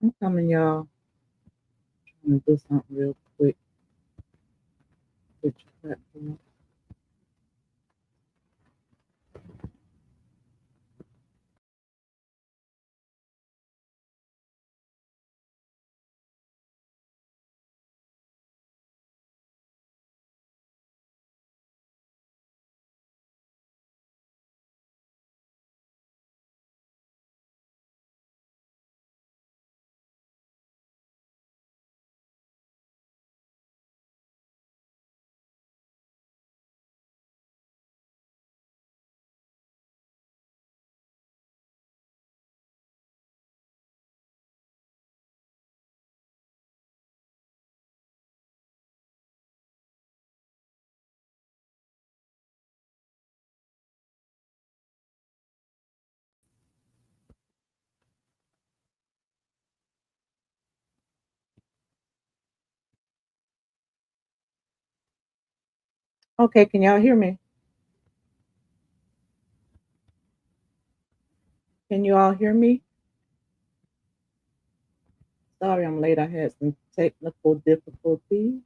I'm coming, y'all. I'm gonna do something real quick with your platform. Okay, can y'all hear me? Can you all hear me? Sorry I'm late. I had some technical difficulties.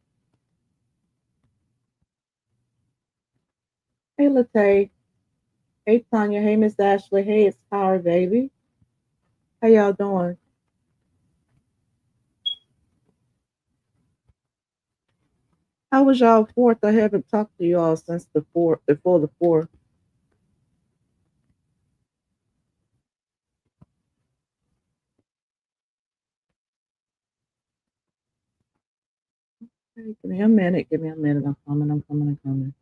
Hey, Latae. Hey, Tanya. Hey, Miss Ashley. Hey, it's Power Baby. How y'all doing? How was y'all fourth? I haven't talked to y'all since before the fourth. Hey, give me a minute. Give me a minute. I'm coming. I'm coming. I'm coming.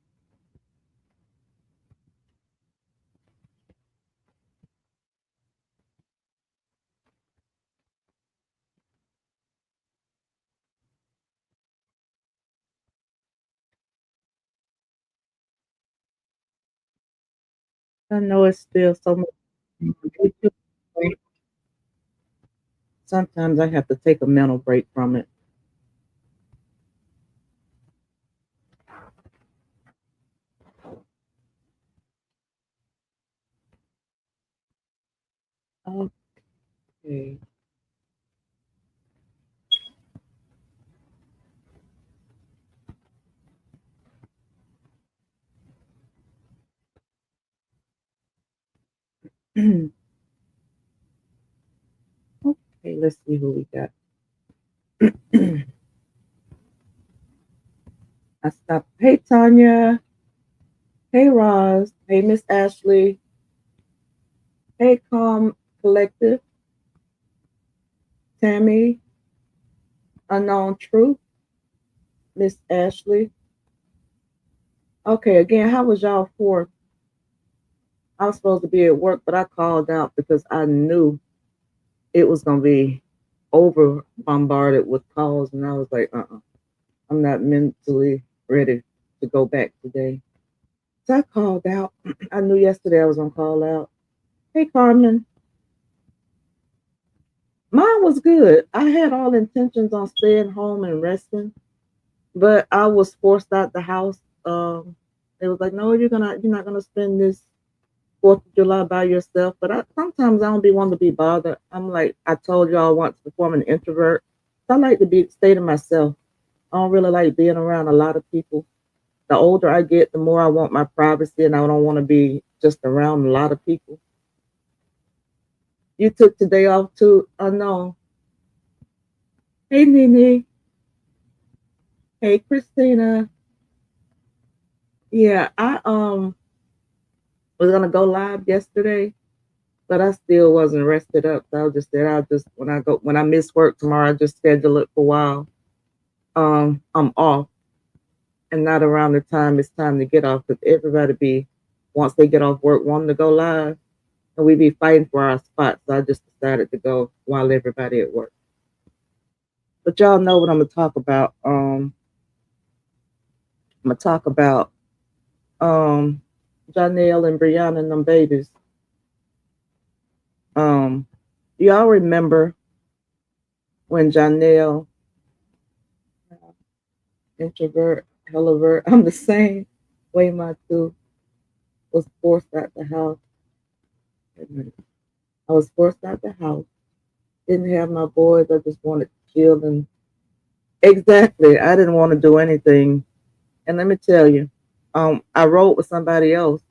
I know it's still so much. Sometimes I have to take a mental break from it. Okay. Okay, let's see who we got. I stopped. Hey, Tanya. Hey, Roz. Hey, Miss Ashley. Hey, Calm Collective. Tammy. Unknown Truth. Miss Ashley. Okay, again, how was y'all for? I was supposed to be at work, but I called out because I knew it was going to be over bombarded with calls. And I was like, I'm not mentally ready to go back today. So I called out. I knew yesterday I was going to call out. Hey, Carmen. Mine was good. I had all intentions on staying home and resting, but I was forced out the house. It was like, no, you're not gonna spend this Fourth of July by yourself. But sometimes I don't be wanting to be bothered. I'm like I told y'all once before, I'm an introvert. So I like to stay to myself. I don't really like being around a lot of people. The older I get, the more I want my privacy, and I don't want to be just around a lot of people. You took today off too? No. Hey, Nene. Hey, Christina. Yeah, I was gonna go live yesterday, but I still wasn't rested up. So I just said I'll just when I miss work tomorrow, I just schedule it for a while. I'm off and not around the time it's time to get off because everybody be once they get off work wanting to go live and we be fighting for our spots. So I just decided to go while everybody at work. But y'all know what I'm gonna talk about. I'm gonna talk about um Johnell and Briana and them babies. Um, y'all remember when Johnell, introvert, hellavert, I'm the same way my two, was forced out the house. I was forced out the house Didn't have my boys. I just wanted to chill and exactly. I didn't want to do anything. And let me tell you, I rode with somebody else,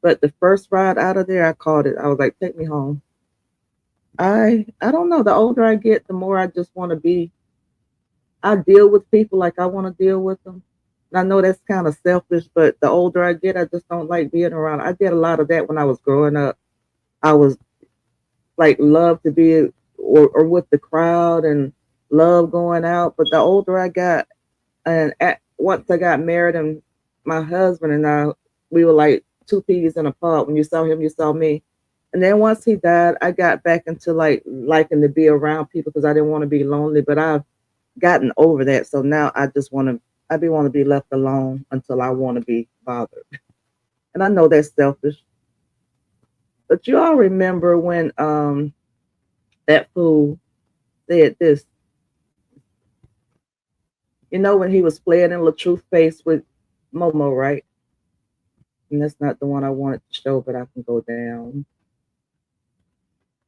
but the first ride out of there, I called it. I was like, take me home. I don't know. The older I get, the more I just want to be. I deal with people like I want to deal with them. And I know that's kind of selfish, but the older I get, I just don't like being around. I did a lot of that when I was growing up. I was like love to be or with the crowd and love going out. But the older I got, and once I got married and my husband and I, we were like two peas in a pod. When you saw him, you saw me. And then once he died, I got back into like liking to be around people because I didn't want to be lonely. But I've gotten over that, so now I just want to. Want to be left alone until I want to be bothered. And I know that's selfish, but you all remember when that fool said this. You know when he was playing in Latruth's face with Momo, right? And that's not the one I wanted to show, but I can go down.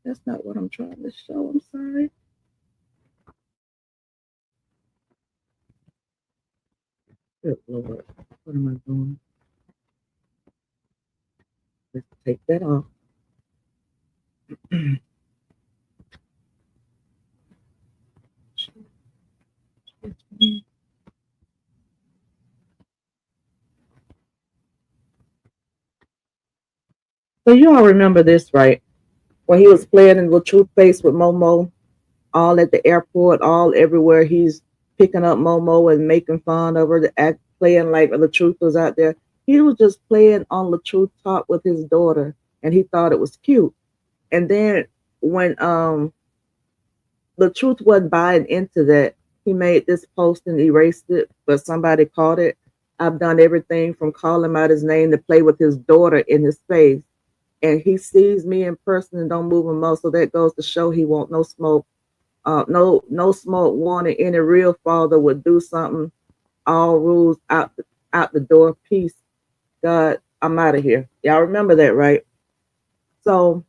That's not what I'm trying to show. I'm sorry. Good Lord. What am I doing? Let's take that off. So you all remember this, right? When he was playing in Latruth's face with Momo, all at the airport, all everywhere. He's picking up Momo and making fun of her, the act playing like Latruth was out there. He was just playing on Latruth top with his daughter, and he thought it was cute. And then when Latruth wasn't buying into that, he made this post and erased it, but somebody caught it. I've done everything from calling him out his name to play with his daughter in his face. And he sees me in person and don't move a muscle. That goes to show he won't no smoke. No smoke wanted. Any real father would do something. All rules out the door. Peace. God, I'm out of here. Y'all remember that, right? So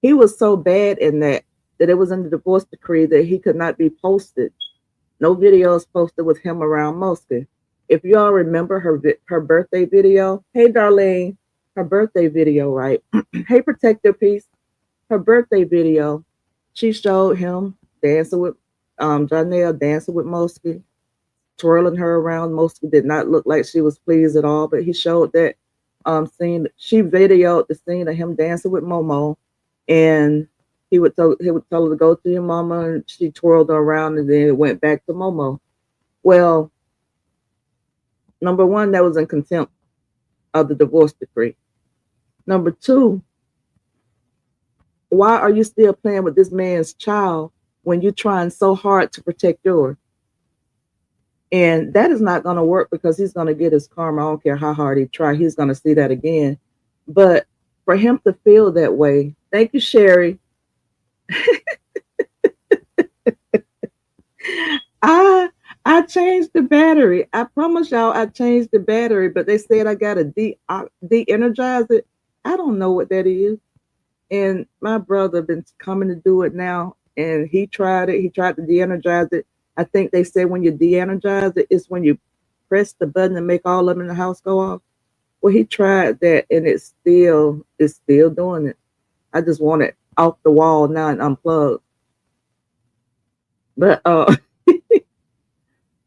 he was so bad in that it was in the divorce decree that he could not be posted. No videos posted with him around Mosca. If y'all remember her birthday video, hey Darlene, her birthday video, right? Hey Protector Peace, her birthday video, she showed him dancing with Johnell, dancing with Mosky, twirling her around. Mosky did not look like she was pleased at all, but he showed that scene. She videoed the scene of him dancing with Momo, and he would tell her to go to your mama, and she twirled her around, and then it went back to Momo. Well, number one, that was in contempt of the divorce decree. Number two, why are you still playing with this man's child when you're trying so hard to protect yours? And that is not going to work because he's going to get his karma. I don't care how hard he try. He's going to see that again. But for him to feel that way, thank you, Sherry. I I changed the battery. I promise y'all I changed the battery, but they said I got to de-energize it. I don't know what that is. And my brother been coming to do it now, and he tried it. He tried to de-energize it. I think they say when you de-energize it, it's when you press the button and make all of them in the house go off. Well, he tried that, and it's still doing it. I just want it off the wall now and unplugged. But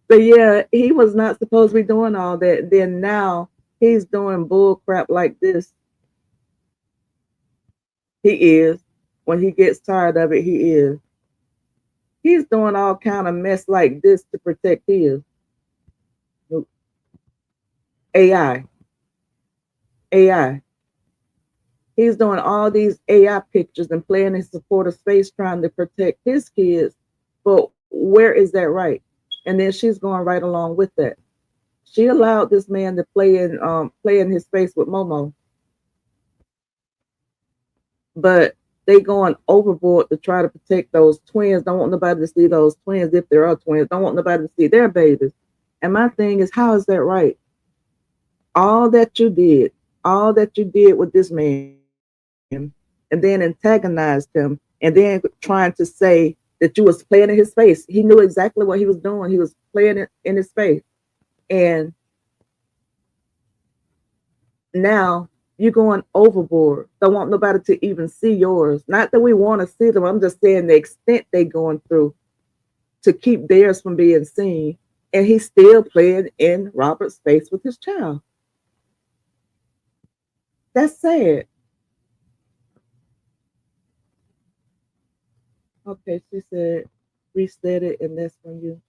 but yeah, he was not supposed to be doing all that. Then now he's doing bull crap like this. He is. When he gets tired of it, he is. He's doing all kind of mess like this to protect his AI. AI. He's doing all these AI pictures and playing in support of space trying to protect his kids. But where is that right? And then she's going right along with that. She allowed this man to play in his face with Momo, but they going overboard to try to protect those twins. Don't want nobody to see those twins if there are twins. Don't want nobody to see their babies. And my thing is, how is that right? All that you did, all that you did with this man, and then antagonized him and then trying to say that you was playing in his face. He knew exactly what he was doing. He was playing it in his face. And now you're going overboard. Don't want nobody to even see yours. Not that we want to see them. I'm just saying the extent they going through to keep theirs from being seen. And he's still playing in Robert's face with his child. That's sad. Okay, she said reset it, and that's when you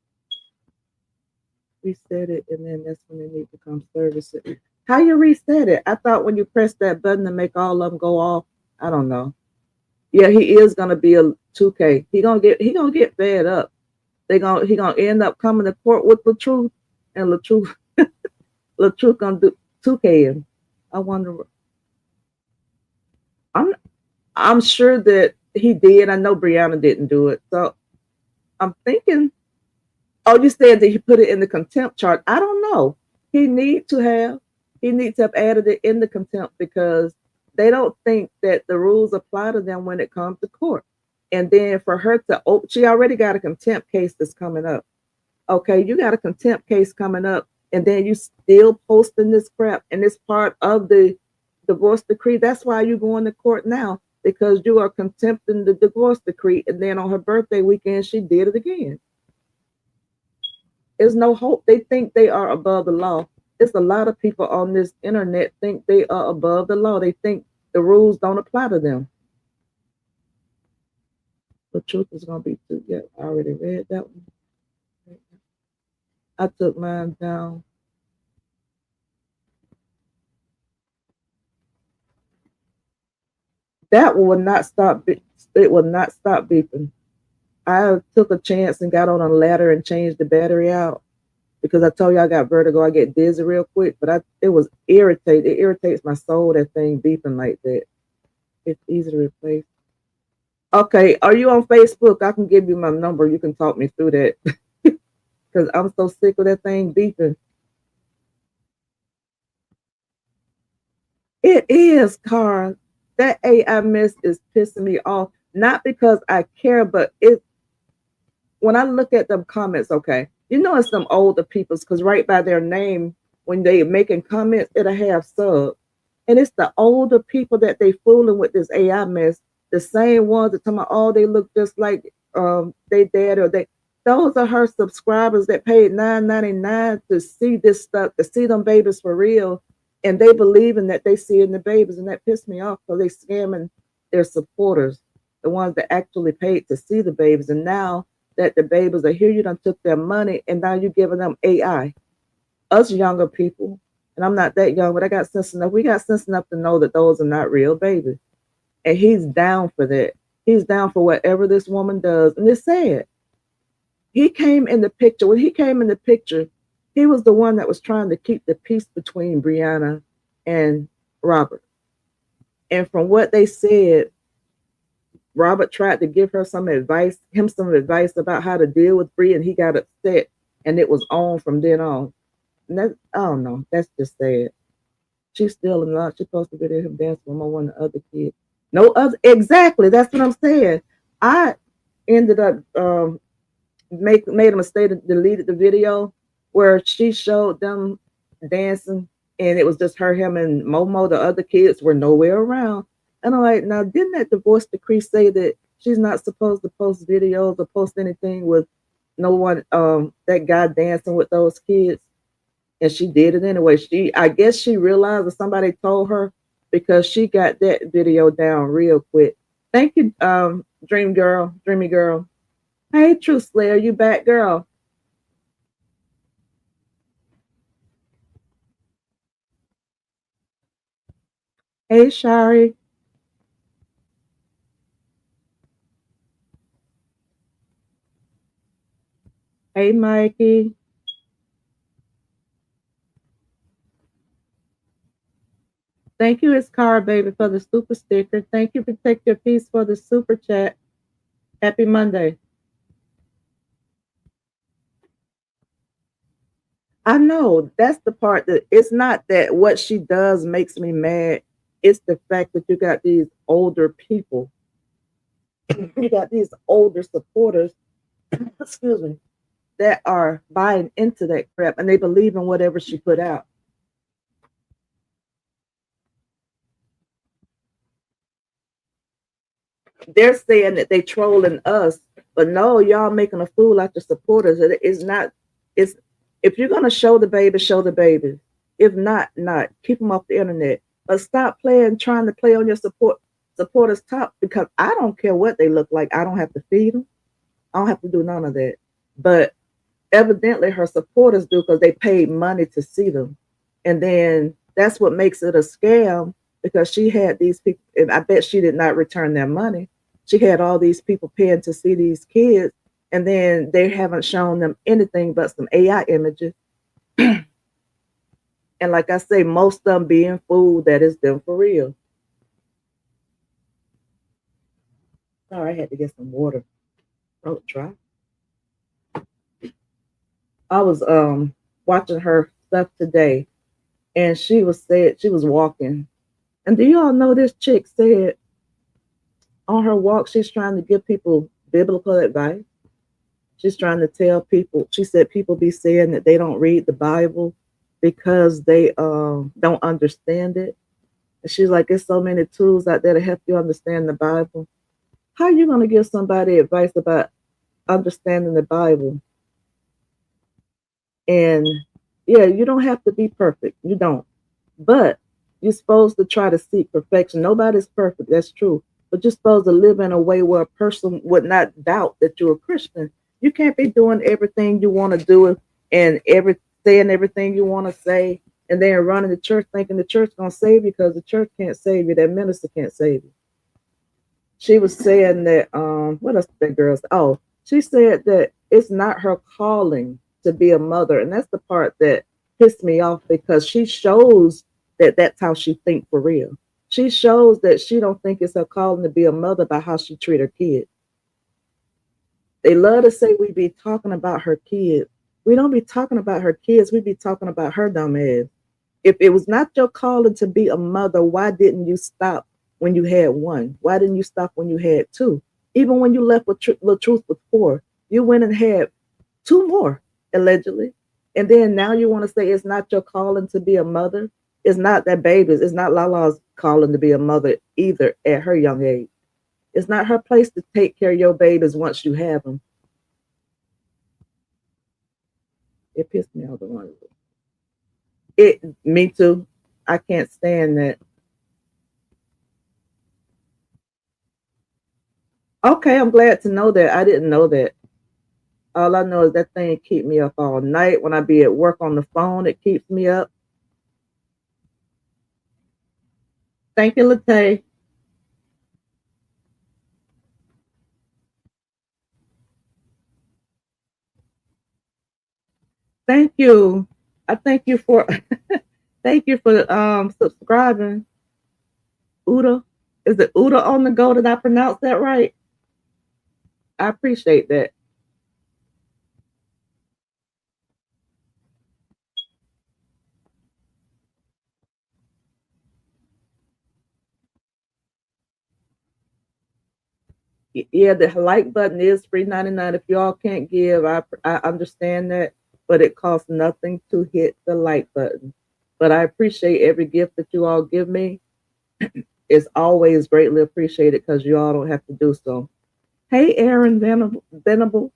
reset it, and then that's when they need to come service it. How you reset it? I thought when you press that button to make all of them go off. I don't know. Yeah, he is gonna be a 2K. He gonna get fed up. He gonna end up coming to court with LaTruth, and LaTruth gonna do 2K him. I wonder. I'm I'm sure that he did. I know Briana didn't do it, so I'm thinking. Oh, you said that he put it in the contempt chart. I don't know. He need to have he needs to have added it in the contempt because they don't think that the rules apply to them when it comes to court. And then for her to she already got a contempt case that's coming up. Okay, you got a contempt case coming up, and then you still posting this crap, and it's part of the divorce decree. That's why you going to court now because you are contempting the divorce decree, and then on her birthday weekend she did it again. There's no hope. They think they are above the law. There's a lot of people on this internet think they are above the law. They think the rules don't apply to them. The truth is gonna be too. Yeah, I already read that one. I took mine down. That will not stop. It will not stop beeping. I took a chance and got on a ladder and changed the battery out because I told you I got vertigo. I get dizzy real quick, but it was irritated. It irritates my soul that thing beeping like that. It's easy to replace. Okay, are you on Facebook? I can give you my number. You can talk me through that because I'm so sick of that thing beeping. It is, Carl. That AI mess is pissing me off. Not because I care, but when I look at them comments, okay, you know it's some older people's because right by their name, when they making comments, it'll have sub. And it's the older people that they fooling with this AI mess, the same ones that talking about, oh, they look just like they dad or they those are her subscribers that paid $9.99 to see this stuff, to see them babies for real. And they believing that they seeing the babies, and that pissed me off because they scamming their supporters, the ones that actually paid to see the babies. And now that the babies are here, you done took their money, and now you're giving them AI. Us younger people, and I'm not that young, but I got sense enough. We got sense enough to know that those are not real babies. And he's down for that. He's down for whatever this woman does. And it's sad. He came in the picture. When he came in the picture, he was the one that was trying to keep the peace between Briana and Robert. And from what they said, Robert tried to give her some advice, about how to deal with Bree, and he got upset, and it was on from then on. And that, I don't know. That's just sad. She's still in love. She's supposed to be there him dancing with one of the other kids. No other. Exactly. That's what I'm saying. I ended up made a mistake and deleted the video where she showed them dancing, and it was just her, him, and Momo. The other kids were nowhere around. And I'm like, now, didn't that divorce decree say that she's not supposed to post videos or post anything with no one, that guy dancing with those kids? And she did it anyway. I guess she realized that somebody told her because she got that video down real quick. Thank you, Dreamy Girl. Hey, Truth Slayer, you back, girl? Hey, Shari. Hey, Mikey. Thank you, it's Car Baby, for the super sticker. Thank you, Protect Your Peace, for the super chat. Happy Monday. I know that's the part that it's not that what she does makes me mad. It's the fact that you got these older people You got these older supporters, excuse me, that are buying into that crap and they believe in whatever she put out. They're saying that they trolling us, but no, y'all making a fool out your supporters. It's not. It's if you're gonna show the baby, show the baby. If not, not keep them off the internet. But stop playing, trying to play on your supporters top because I don't care what they look like. I don't have to feed them. I don't have to do none of that. But evidently, her supporters do because they paid money to see them, and then that's what makes it a scam because she had these people. And I bet she did not return their money. She had all these people paying to see these kids, and then they haven't shown them anything but some AI images. And like I say, most of them being fooled that is them for real. Sorry, I had to get some water. Throat dry. I was watching her stuff today, and she was walking. And do you all know this chick said on her walk she's trying to give people biblical advice? She's trying to tell people. She said people be saying that they don't read the Bible because they don't understand it. And she's like, there's so many tools out there to help you understand the Bible. How are you going to give somebody advice about understanding the Bible? And yeah, you don't have to be perfect. You don't. But you're supposed to try to seek perfection. Nobody's perfect. That's true. But you're supposed to live in a way where a person would not doubt that you're a Christian. You can't be doing everything you want to do and saying everything you want to say and then running the church thinking the church gonna save you because the church can't save you. That minister can't save you. She was saying that what else did that girl say? Oh, she said that it's not her calling to be a mother, and that's the part that pissed me off because she shows that that's how she think for real. She shows that she don't think it's her calling to be a mother by how she treat her kids. They love to say we be talking about her kids. We don't be talking about her kids. We be talking about her dumb ass. If it was not your calling to be a mother, why didn't you stop when you had one? Why didn't you stop when you had two? Even when you left with Truth with four, you went and had two more, allegedly. And then now you want to say it's not your calling to be a mother? It's not that baby's, it's not Lala's calling to be a mother either at her young age. It's not her place to take care of your babies once you have them. It pissed me off the one. Me too. I can't stand that. Okay, I'm glad to know that. I didn't know that. All I know is that thing keep me up all night. When I be at work on the phone, it keeps me up. Thank you, Latae. Thank you. I thank you for thank you for subscribing. Uda. Is it Uda on the go? Did I pronounce that right? I appreciate that. Yeah, the like button is $3.99. If y'all can't give, I understand that, but it costs nothing to hit the like button. But I appreciate every gift that you all give me. It's always greatly appreciated because you all don't have to do so. Hey, Aaron Venable.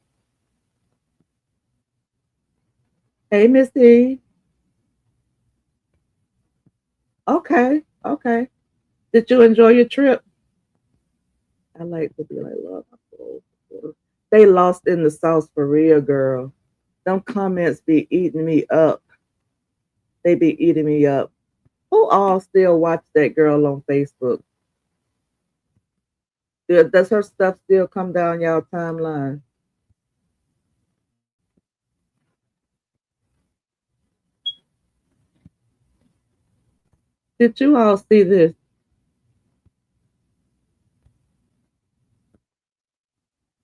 Hey, Missy. Okay, okay. Did you enjoy your trip? I like to be like, love. They lost in the sauce for real, girl. Them comments be eating me up. They be eating me up. Who all still watch that girl on Facebook? Does her stuff still come down y'all timeline? Did you all see this?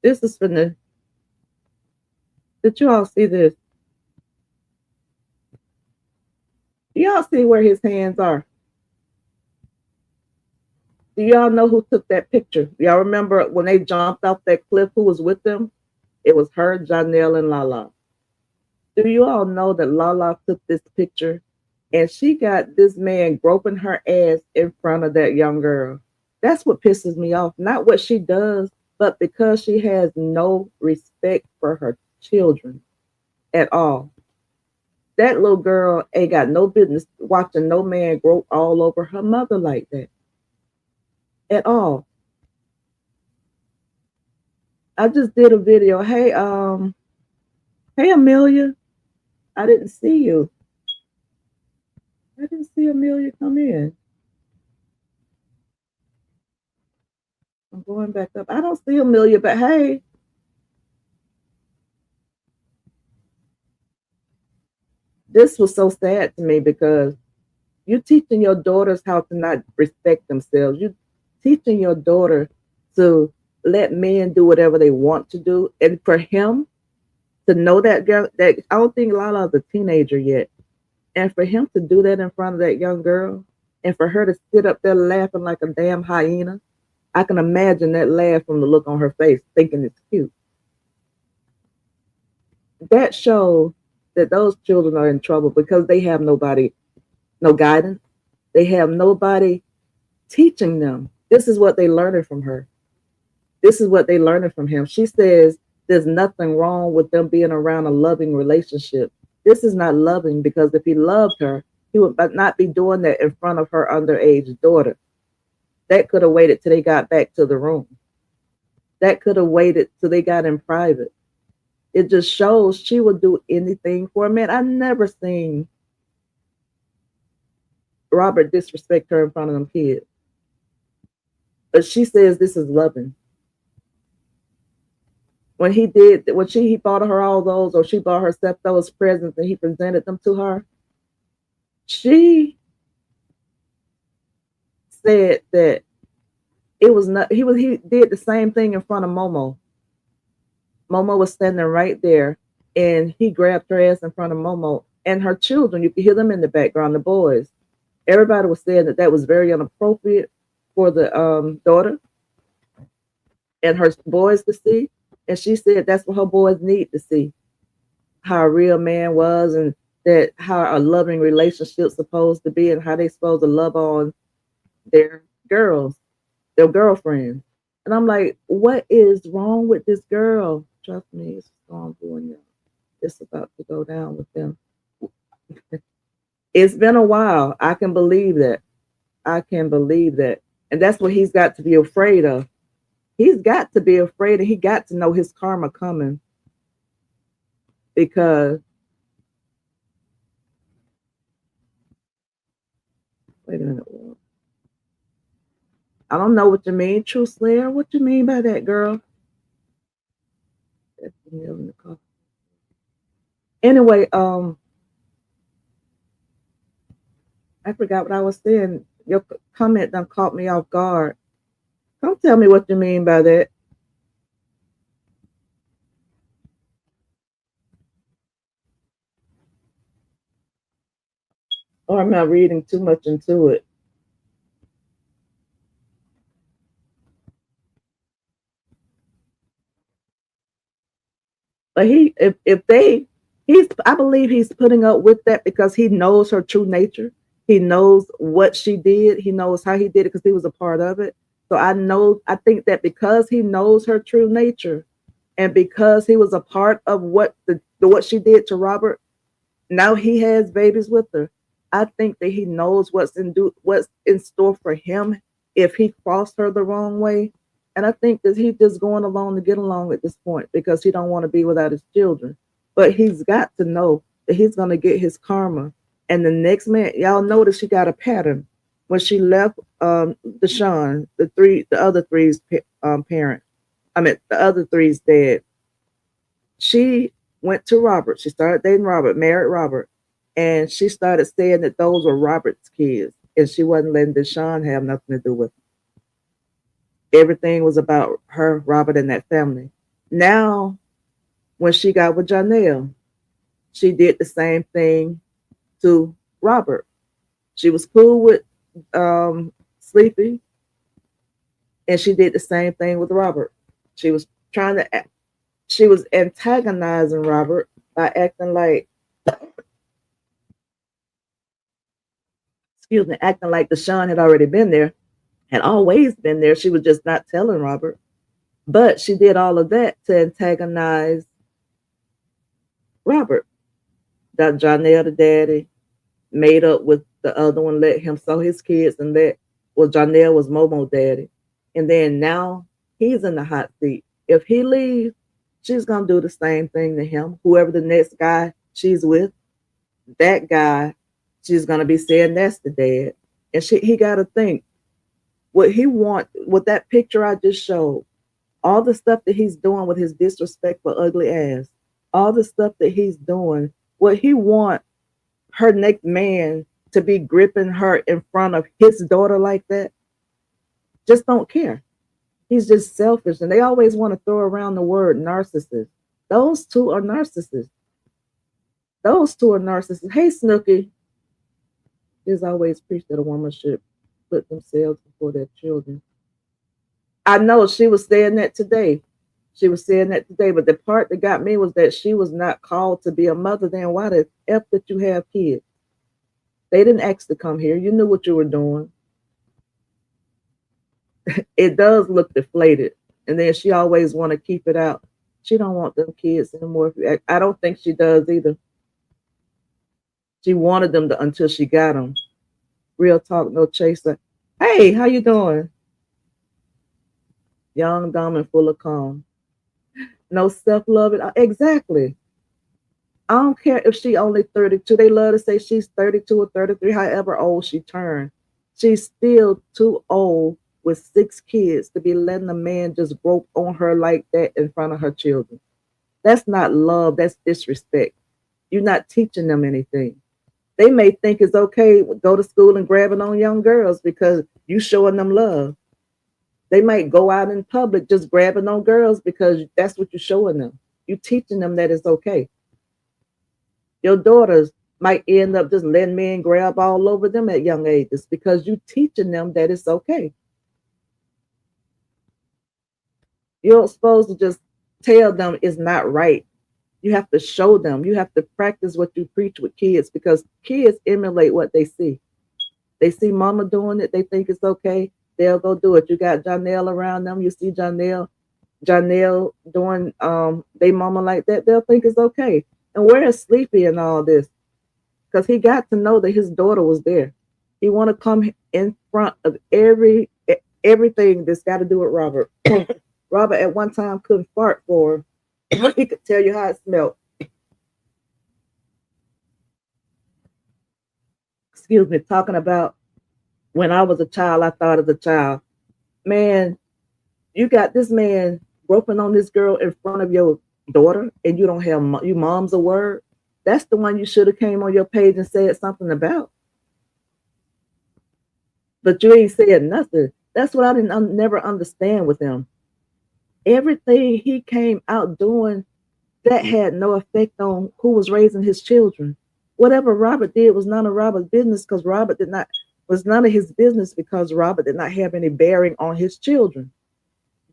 This is from the. Did you all see this? Y'all see where his hands are? Do y'all know who took that picture? Y'all remember when they jumped off that cliff? Who was with them? It was her, Johnell, and Lala. Do you all know that Lala took this picture and she got this man groping her ass in front of that young girl? That's what pisses me off. Not what she does, but because she has no respect for her children at all. That little girl ain't got no business watching no man grope all over her mother like that at all. I just did a video. Hey Amelia. I didn't see you. I didn't see Amelia come in. I'm going back up. I don't see Amelia, but hey, this was so sad to me because you're teaching your daughters how to not respect themselves. You're teaching your daughter to let men do whatever they want to do. And for him to know that girl, that I don't think Lala's a teenager yet. And for him to do that in front of that young girl, and for her to sit up there laughing like a damn hyena, I can imagine that laugh from the look on her face, thinking it's cute. That shows that those children are in trouble because they have nobody, no guidance. They have nobody teaching them. This is what they learned from her. This is what they learned from him. She says there's nothing wrong with them being around a loving relationship. This is not loving because if he loved her, he would not be doing that in front of her underage daughter. That could have waited till they got back to the room. That could have waited till they got in private. It just shows she would do anything for a man. I never seen Robert disrespect her in front of them kids. But she says this is loving. When he bought her all those, or she bought herself those presents and he presented them to her, she said that it was not, he did the same thing in front of Momo. Momo was standing right there and he grabbed her ass in front of Momo and her children. You could hear them in the background, the boys. Everybody was saying that that was very inappropriate for the daughter and her boys to see. And she said that's what her boys need to see, how a real man was, and that how a loving relationship's supposed to be, and how they supposed to love on their girls, their girlfriends. And I'm like, what is wrong with this girl? Trust me, it's going on, y'all. It's about to go down with them. It's been a while. I can believe that. I can believe that. And that's what he's got to be afraid of. He's got to be afraid, and he got to know his karma coming. Because, wait a minute. I don't know what you mean, True Slayer. What you mean by that, girl? Anyway, I forgot what I was saying. Your comment done caught me off guard. Come tell me what you mean by that. Or am I reading too much into it? But if they he's I believe he's putting up with that because he knows her true nature. He knows what she did. He knows how he did it because he was a part of it. So I think that because he knows her true nature and because he was a part of what she did to Robert, now he has babies with her. I think that he knows what's in store for him if he crossed her the wrong way. And I think that he's just going along to get along at this point because he don't want to be without his children. But he's got to know that he's going to get his karma. And the next man, y'all notice she got a pattern. When she left Deshaun, the other three's parent, the other three's dad, she went to Robert. She started dating Robert, married Robert, and she started saying that those were Robert's kids, and she wasn't letting Deshaun have nothing to do with it. Everything was about her, Robert, and that family. Now, when she got with Johnell, she did the same thing to Robert. She was cool with Sleepy. And she did the same thing with Robert. She was trying to, she was antagonizing Robert by acting like, excuse me, acting like Deshaun had already been there, had always been there. She was just not telling Robert. But she did all of that to antagonize Robert. That Johnell, the daddy, made up with the other one, let him sell his kids, and let, well, Johnell was Momo daddy. And then now he's in the hot seat. If he leaves, she's gonna do the same thing to him. Whoever the next guy she's with, that guy, she's gonna be saying that's the dad. And he gotta think what he want with that picture I just showed, all the stuff that he's doing with his disrespectful, ugly ass, all the stuff that he's doing, what he want her next man to be gripping her in front of his daughter like that, just don't care. He's just selfish. And they always want to throw around the word narcissist. Those two are narcissists. Those two are narcissists. Hey, Snooky. He's always preached that a woman should put themselves before their children. I know she was saying that today. She was saying that today, but the part that got me was that she was not called to be a mother. Then why the F that you have kids? They didn't ask to come here. You knew what you were doing. It does look deflated. And then she always want to keep it out. She don't want them kids anymore. I don't think she does either. She wanted them until she got them. Real talk, no chaser. Hey, how you doing? Young, dumb, and full of calm. No self-love. Exactly. I don't care if she only 32. They love to say she's 32 or 33, however old she turned. She's still too old with 6 kids to be letting a man just grope on her like that in front of her children. That's not love. That's disrespect. You're not teaching them anything. They may think it's okay to go to school and grabbing on young girls because you showing them love. They might go out in public just grabbing on girls because that's what you're showing them. You're teaching them that it's okay. Your daughters might end up just letting men grab all over them at young ages because you're teaching them that it's okay. You're not supposed to just tell them it's not right. You have to show them. You have to practice what you preach with kids because kids emulate what they see. They see mama doing it. They think it's okay. They'll go do it. You got Johnell around them. You see Johnell doing they mama like that. They'll think it's okay. And where is Sleepy in all this? Because he got to know that his daughter was there. He want to come in front of everything that's got to do with Robert. Robert at one time couldn't fart for her. He could tell you how it smelled. Excuse me, talking about when I was a child, I thought as a child, man, you got this man groping on this girl in front of your daughter and you don't have you mom's a word. That's the one you should have came on your page and said something about. But you ain't said nothing. That's what I didn't never understand with him. Everything he came out doing, that had no effect on who was raising his children. Whatever Robert did was none of Robert's business because Robert did not was none of his business because Robert did not have any bearing on his children.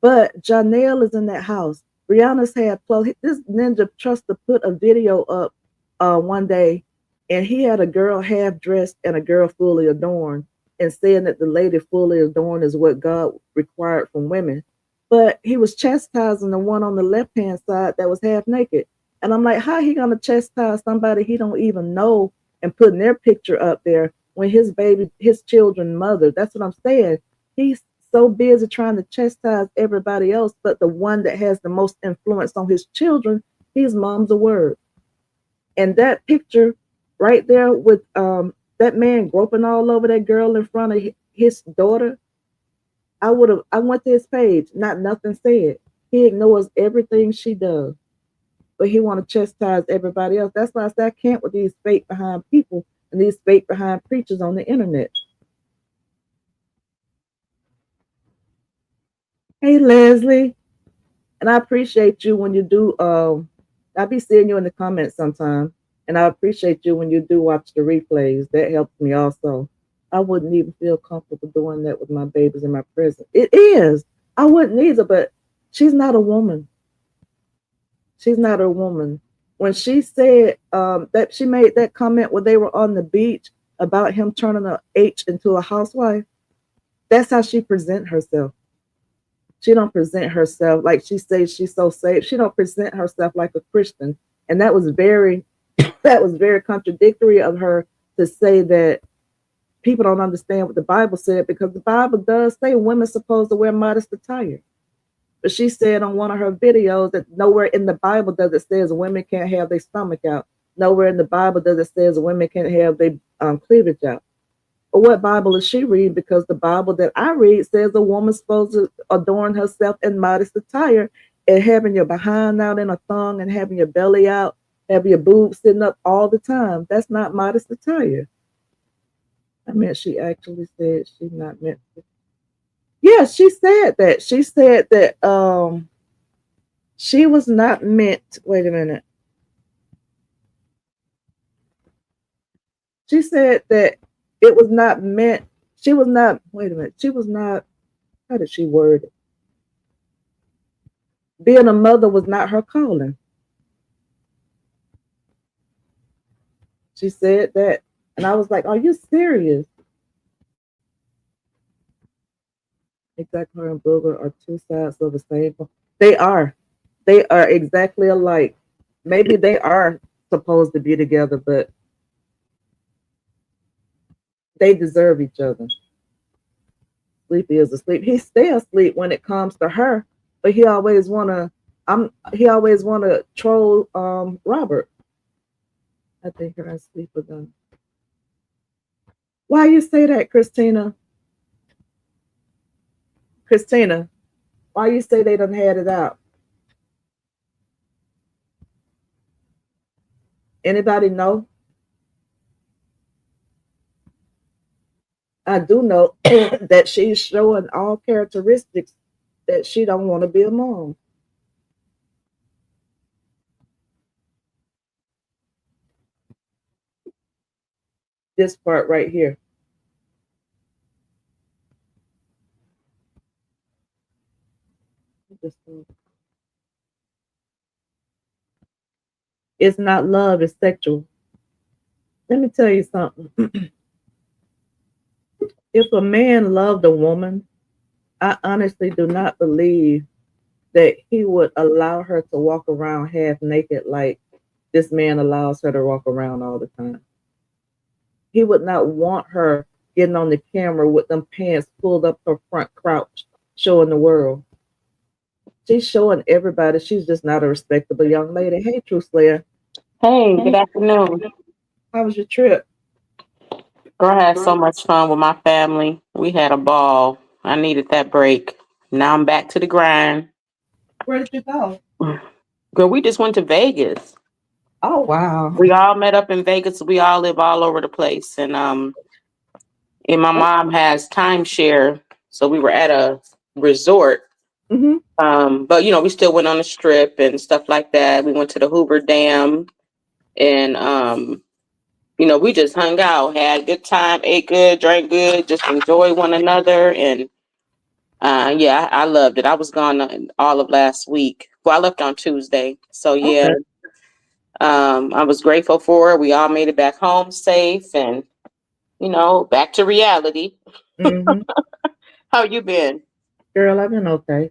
But Johnell is in that house. Briana's had clothes. This ninja trust to put a video up one day, and he had a girl half dressed and a girl fully adorned, and saying that the lady fully adorned is what God required from women. But he was chastising the one on the left-hand side that was half naked. And I'm like, how he gonna chastise somebody he don't even know and putting their picture up there when his baby, his children mother? That's what I'm saying. He's so busy trying to chastise everybody else, but the one that has the most influence on his children, his mom's a word. And that picture right there with that man groping all over that girl in front of his daughter, I went to his page, not nothing said. He ignores everything she does, but he want to chastise everybody else. That's why I say I can't with these fake behind people and these fake behind preachers on the internet. Hey, Leslie. And I appreciate you when you do. I'll be seeing you in the comments sometime. And I appreciate you when you do watch the replays. That helps me also. I wouldn't even feel comfortable doing that with my babies in my presence. It is. I wouldn't either, but she's not a woman. She's not a woman. When she said that she made that comment when they were on the beach about him turning a H into a housewife, that's how she present herself. She don't present herself like she says she's so safe. She don't present herself like a Christian. And that was very that was very contradictory of her to say that people don't understand what the Bible said, because the Bible does say women supposed to wear modest attire. But she said on one of her videos that nowhere in the Bible does it says women can't have their stomach out. Nowhere in the Bible does it says women can't have their cleavage out. But what Bible is she reading? Because the Bible that I read says a woman's supposed to adorn herself in modest attire, and having your behind out in a thong and having your belly out, having your boobs sitting up all the time. That's not modest attire. I mean, she actually said she's not meant to. Yeah, she said that. She said that she was not meant. Wait a minute. She said that it was not meant. She was not. Wait a minute. She was not. How did she word it? Being a mother was not her calling. She said that, and I was like, "Are you serious?" Exactly, her and Booger are two sides of the same coin. They are. They are exactly alike. Maybe they are supposed to be together, but they deserve each other. Sleepy is asleep. He stay asleep when it comes to her, but he always wanna. He always wanna troll Robert. I think her and sleep are done. Why you say that, Christina? Christina, why you say they done had it out? Anybody know? I do know that she's showing all characteristics that she don't want to be a mom. This part right here. It's not love, it's sexual. Let me tell you something. If a man loved a woman, I honestly do not believe that he would allow her to walk around half naked like this man allows her to walk around all the time. He would not want her getting on the camera with them pants pulled up her front crouch, showing the world. She's showing everybody she's just not a respectable young lady. Hey, True Slayer. Hey, good afternoon. How was your trip? Girl, I had so much fun with my family. We had a ball. I needed that break. Now I'm back to the grind. Where did you go? Girl, we just went to Vegas. Oh wow. We all met up in Vegas. We all live all over the place. And my mom has timeshare. So we were at a resort. Mm-hmm. But we still went on the strip and stuff like that. We went to the Hoover Dam and we just hung out, had a good time, ate good, drank good, just enjoy one another. And yeah, I loved it. I was gone all of last week. Well, I left on Tuesday. So yeah, Okay. I was grateful for it. We all made it back home safe and, back to reality. Mm-hmm. How you been? Girl, I've been okay. I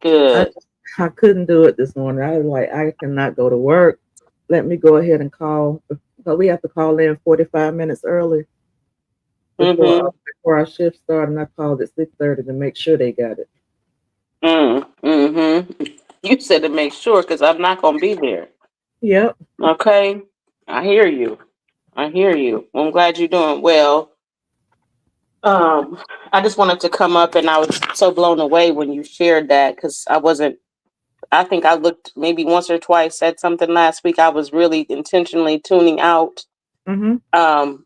Good. I couldn't do it this morning. I was like, I cannot go to work. Let me go ahead and call. But we have to call in 45 minutes early Mm-hmm. before our shift started. And I called at 6:30 to make sure they got it. Mm-hmm. You said to make sure because I'm not going to be there. Yep. Okay. I hear you. I hear you. Well, I'm glad you're doing well. Um, I just wanted to come up and I was so blown away when you shared that because I think I looked maybe once or twice at something last week. I was really intentionally tuning out Mm-hmm. um,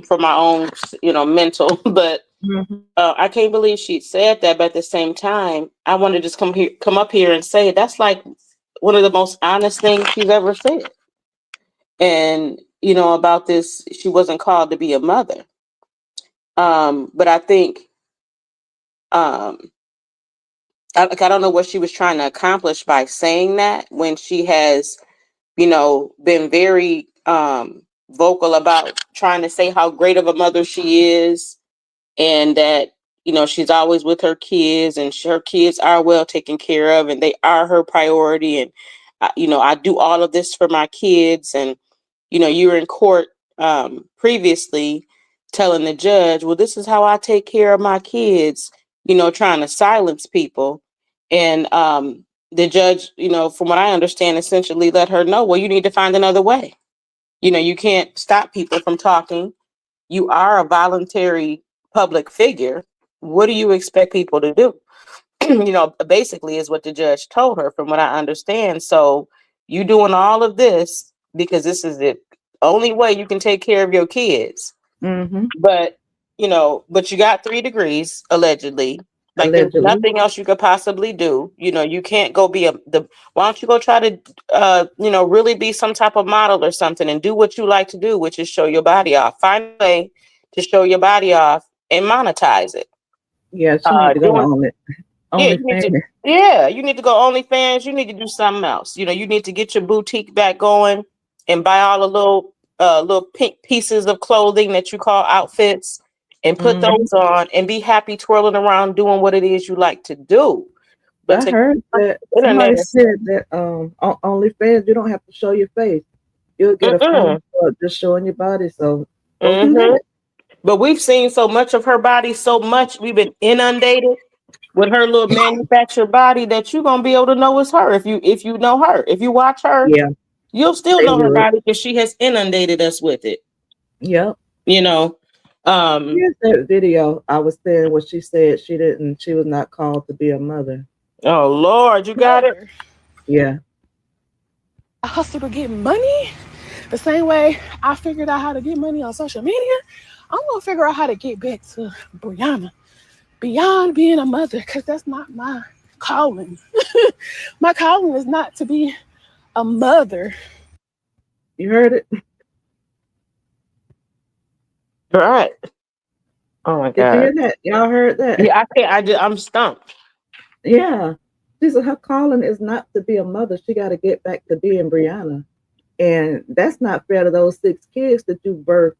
for my own, mental. But Mm-hmm. I can't believe she said that. But at the same time, I want to just come up here and say that's like one of the most honest things she's ever said. And about this, she wasn't called to be a mother. But I think I don't know what she was trying to accomplish by saying that when she has, been very vocal about trying to say how great of a mother she is, and that she's always with her kids, and her kids are well taken care of, and they are her priority, and I do all of this for my kids. And you were in court previously telling the judge, well, this is how I take care of my kids, trying to silence people. And the judge, from what I understand, essentially let her know, well, you need to find another way. You can't stop people from talking. You are a voluntary public figure. What do you expect people to do? Basically is what the judge told her, from what I understand. So you doing all of this because this is the only way you can take care of your kids. Mm-hmm. But but you got 3 degrees allegedly. Like there's Allegedly. nothing else you could possibly do. You can't go be why don't you go try to really be some type of model or something and do what you like to do, which is show your body off. Find a way to show your body off and monetize it. Yeah, she need to go Doing on it. Yeah, you need to. OnlyFans. Yeah, you need to go OnlyFans. You need to do something else. You need to get your boutique back going and buy all the little pink pieces of clothing that you call outfits and put Mm-hmm. those on and be happy twirling around doing what it is you like to do. But I to heard that internet somebody is said that on OnlyFans you don't have to show your face. You'll get a fee mm-mm, for just showing your body. So go do mm-hmm. that. But we've seen so much of her body, so much we've been inundated with her little manufactured body that you're gonna be able to know it's her if you know her. If you watch her, Yeah, you'll still they know her would. body because she has inundated us with it. Yep. You know. Um, Here's that video I was saying what she said she was not called to be a mother. oh Lord, you got it. Yeah. I hustle to get money the same way I figured out how to get money on social media. I'm gonna figure out how to get back to Briana beyond being a mother, because that's not my calling. My calling is not to be a mother. You heard it? All right. Oh my Did you God. hear that? Y'all heard that? Yeah, I can't. I'm stumped. Yeah. She said her calling is not to be a mother. She got to get back to being Briana. And that's not fair to those 6 kids that you birthed.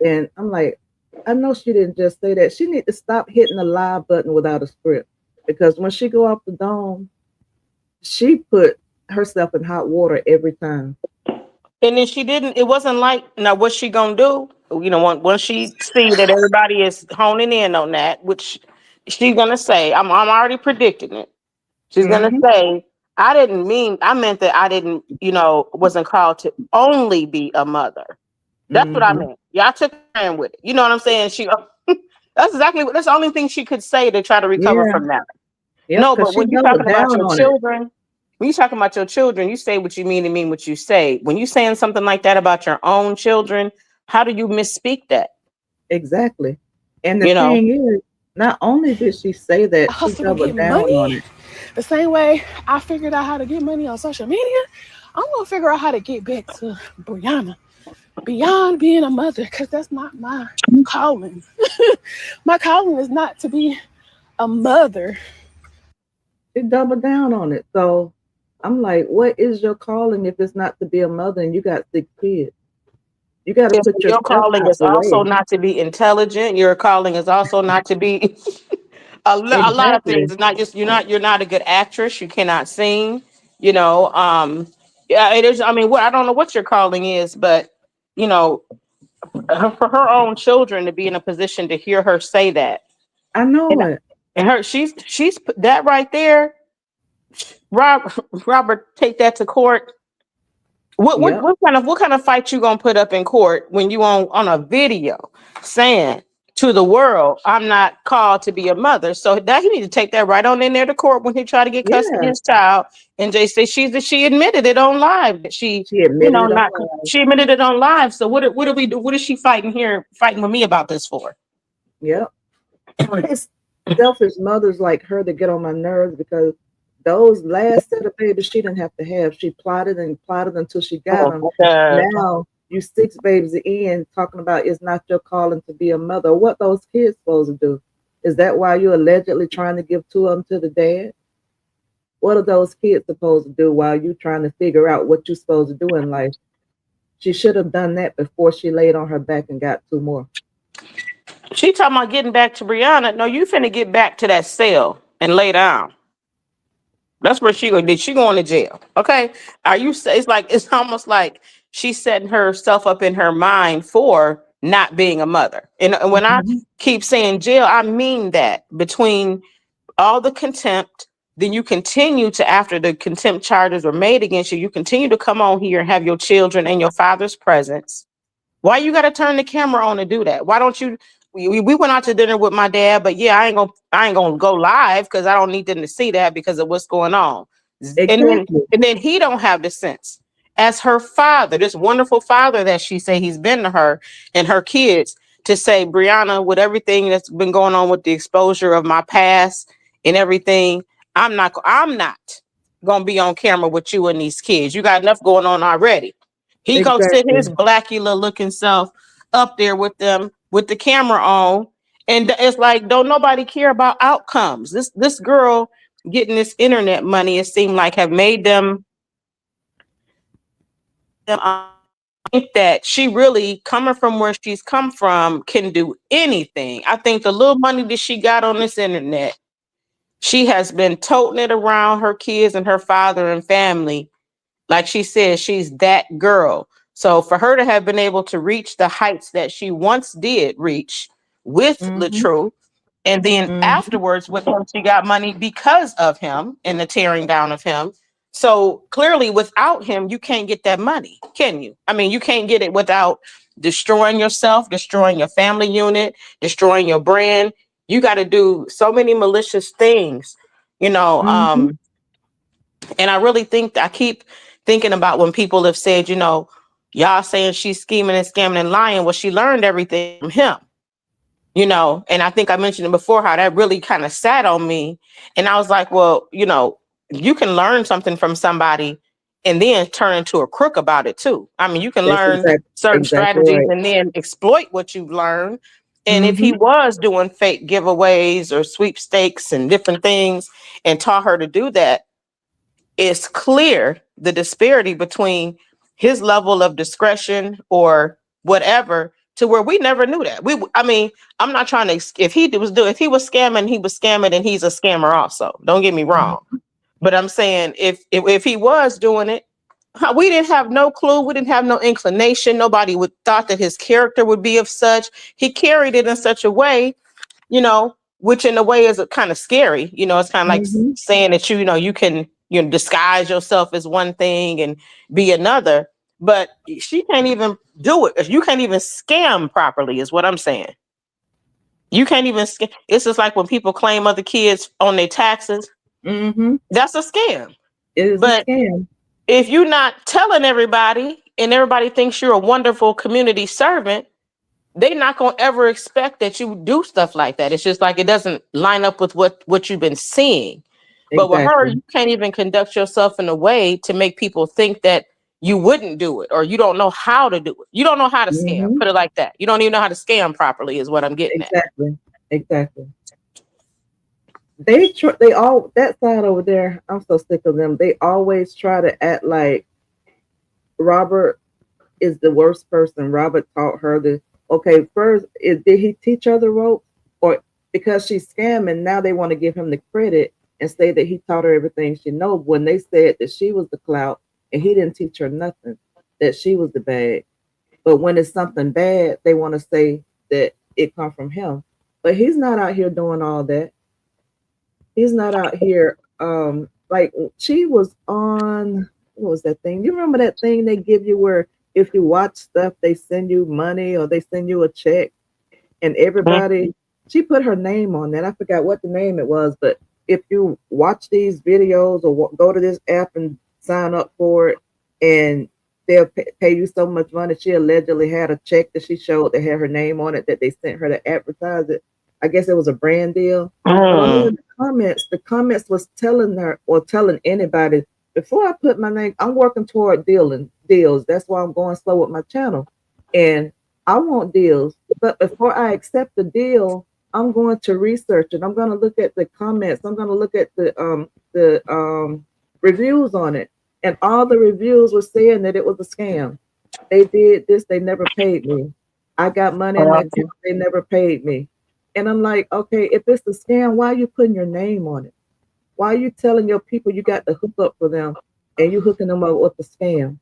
And I'm like, I know she didn't just say that. She need to stop hitting the live button without a script. Because when she go off the dome, she put herself in hot water every time. And then she didn't. It wasn't like, now what's she gonna do? Once she see that everybody is honing in on that, which she's gonna say, I'm already predicting it. She's gonna Mm-hmm. say, I meant that I didn't, wasn't called to only be a mother. That's what I Mm-hmm. meant. Y'all took her in with it. You know what I'm saying? That's the only thing she could say to try to recover Yeah. from that. Yep. No, Because but she when you're doubled talking about down your on it. children, you say what you mean and mean what you say. When you're saying something like that about your own children, how do you misspeak that? Exactly. And the You know, thing is, not only did she say I that, she hustle to doubled get down on money it. the same way I figured out how to get money on social media. I'm gonna figure out how to get back to Briana beyond being a mother, because that's not my calling. My calling is not to be a mother. She doubled down on it. So I'm like, what is your calling if it's not to be a mother and you got 6 kids? You got to if put your yourself calling out is the also way. not to be intelligent. Your calling is also not to be a lot of things. Exactly. It's not just you're not a good actress. You cannot sing. You know, yeah, it is. I mean, I don't know what your calling is, but you know, for her own children to be in a position to hear her say that, I know and, it. she's that right there. Rob, Robert, take that to court. What what Yep. what kind of what kind of fight you gonna put up in court when you on a video saying to the world, I'm not called to be a mother? So that he need to take that right on in there to court when he try to get custody of Yeah. his child. And Jay say she admitted it on live that she, She admitted it not online. she admitted it on live. So what do we do? What is she fighting with me about this for? Yep. It's selfish mothers like her that get on my nerves because those last set of babies she didn't have to have. She plotted and plotted until she got Oh them. my God. Now You 6 babies in talking about it's not your calling to be a mother. What those kids supposed to do? Is that why you're allegedly trying to give 2 of them to the dad? What are those kids supposed to do while you trying to figure out what you're supposed to do in life? She should have done that before she laid on her back and got 2 more. She talking about getting back to Briana. No, you finna get back to that cell and lay down. That's where she going. Did she going to jail? Okay. Are you? It's like it's almost like she's setting herself up in her mind for not being a mother. And when I Mhm. keep saying jail, I mean that between all the contempt, then you continue to, after the contempt charges were made against you, you continue to come on here and have your children in your father's presence. Why you got to turn the camera on to do that? Why don't you? We went out to dinner with my dad, but yeah, I ain't gonna go live because I don't need them to see that because of what's going on. And then Exactly. and then he don't have the sense as her father, this wonderful father that she say he's been to her and her kids, to say, Briana, with everything that's been going on with the exposure of my past and everything, I'm not gonna be on camera with you and these kids. You got enough going on already. He gonna sit his Exactly. Blackula looking self up there with them with the camera on, and it's like don't nobody care about outcomes. This girl getting this internet money, it seemed like, have made them think that she really, coming from where she's come from, can do anything. I think the little money that she got on this internet, she has been toting it around her kids and her father and family. Like she said, she's that girl. So for her to have been able to reach the heights that she once did reach with Mhm. LaTrue, and then Mhm. afterwards with him, she got money because of him and the tearing down of him. So clearly, without him, you can't get that money, can you? I mean, you can't get it without destroying yourself, destroying your family unit, destroying your brand. You got to do so many malicious things, you know. Mhm. And I really think I keep thinking about when people have said, y'all saying she's scheming and scamming and lying. Well, she learned everything from him, and I think I mentioned it before how that really kind of sat on me. And I was like, well, you can learn something from somebody and then turn into a crook about it too. I mean, you can That's learn certain exactly strategies right. and then exploit what you've learned. And if he Mhm. was doing fake giveaways or sweepstakes and different things and taught her to do that, it's clear the disparity between his level of discretion or whatever to where we never knew that. I mean, I'm not trying to, if he was scamming, he was scamming and he's a scammer also. Don't get me wrong. Mhm. But I'm saying if he was doing it, we didn't have no clue. We didn't have no inclination. Nobody would thought that his character would be of such. He carried it in such a way, which in a way is kind of scary. It's kind of like Mhm. saying that you can disguise yourself as one thing and be another, but she can't even do it. You can't even scam properly, is what I'm saying. You can't even scam. It's just like when people claim other kids on their taxes. Mhm. That's a scam. It is a But scam. if you're not telling everybody and everybody thinks you're a wonderful community servant, they're not going to ever expect that you do stuff like that. It's just like it doesn't line up with what you've been seeing. But with her, Exactly. you can't even conduct yourself in a way to make people think that you wouldn't do it or you don't know how to do it. You don't know how to scam. Mhm. Put it like that. You don't even know how to scam properly is what I'm getting at. Exactly. Exactly. They all that side over there. I'm so sick of them. They always try to act like Robert is the worst person. Robert taught her the okay. First, did he teach her the ropes, or because she's scamming, now they want to give him the credit and say that he taught her everything she knows when they said that she was the clout and he didn't teach her nothing, that she was the bad. But when it's something bad, they want to say that it come from him. But he's not out here doing all that. He's not out here. Like she was on. What was that thing? You remember that thing they give you where if you watch stuff, they send you money or they send you a check, and everybody. She put her name on that. I forgot what the name it was, but if you watch these videos or go to this app and sign up for it, and they'll pay you so much money. She allegedly had a check that she showed that had her name on it that they sent her to advertise it. I guess it was a brand deal. But all Mm. in the comments was telling her or telling anybody before I put my name, I'm working toward deals. That's why I'm going slow with my channel. And I want deals. But before I accept the deal, I'm going to research it. I'm going to look at the comments. I'm going to look at the reviews on it. And all the reviews were saying that it was a scam. They did this, they never paid me. I got money in that deal, they never paid me. And I'm like, okay, if it's a scam, why are you putting your name on it? Why are you telling your people you got the hook up for them and you hooking them up with the scam?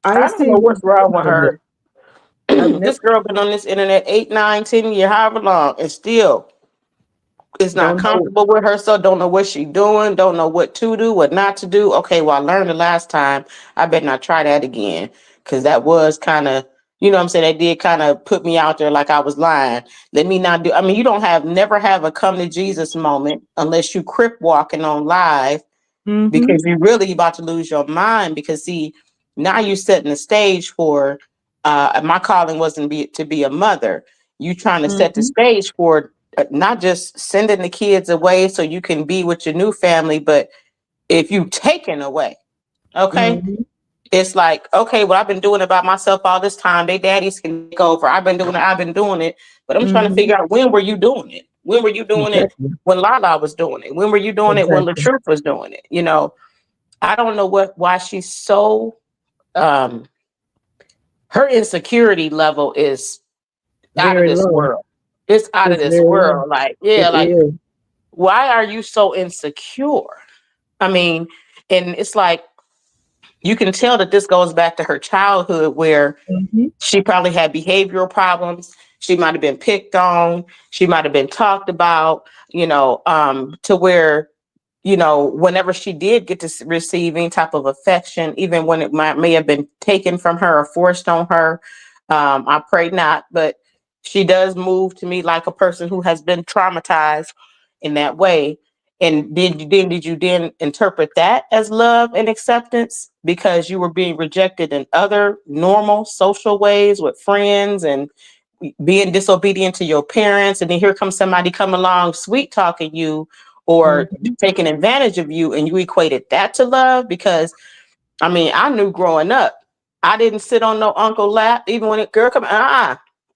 I I don't know received what's wrong with her. I've never This girl been on this internet 8, 9, 10 years, however long, and still is not don't know. comfortable with herself, don't know what she doing, don't know what to do, what not to do. Okay, well, I learned the last time. I better not try that again. Cause that was kind of, you know what I'm saying? They did kind of put me out there like I was lying. Let me not do, I mean, you don't never have a come to Jesus moment unless you crip walking on live, Mm-hmm. because you're really about to lose your mind. Because see, now you're setting the stage for my calling wasn't to be a mother. You trying to set the Mm-hmm. stage for not just sending the kids away so you can be with your new family, but if you taken away, okay, Mm-hmm. it's like, okay, well, I've been doing it by myself all this time. They daddies can take over. I've been doing it, but I'm trying to Mm-hmm. figure out, when were you doing it? When were you doing it? Exactly. When Lala was doing it? When were you doing it? When Exactly. LaTruth was doing it? You know, I don't know why she's so um her insecurity level is out of Very this low. world. It's out of It's this very low. world. Like, yeah, It like, is. why are you so insecure? I mean, and it's like you can tell that this goes back to her childhood, where Mm-hmm. she probably had behavioral problems. She might have been picked on. She might have been talked about, to where, whenever she did get to receive any type of affection, even when it may have been taken from her or forced on her, I pray not, but she does move to me like a person who has been traumatized in that way. And did you then interpret that as love and acceptance because you were being rejected in other normal social ways with friends and being disobedient to your parents, and then here comes somebody come along sweet talking you or Mm-hmm. taking advantage of you, and you equated that to love? Because I mean, I knew growing up, I didn't sit on no uncle lap, even when a girl come.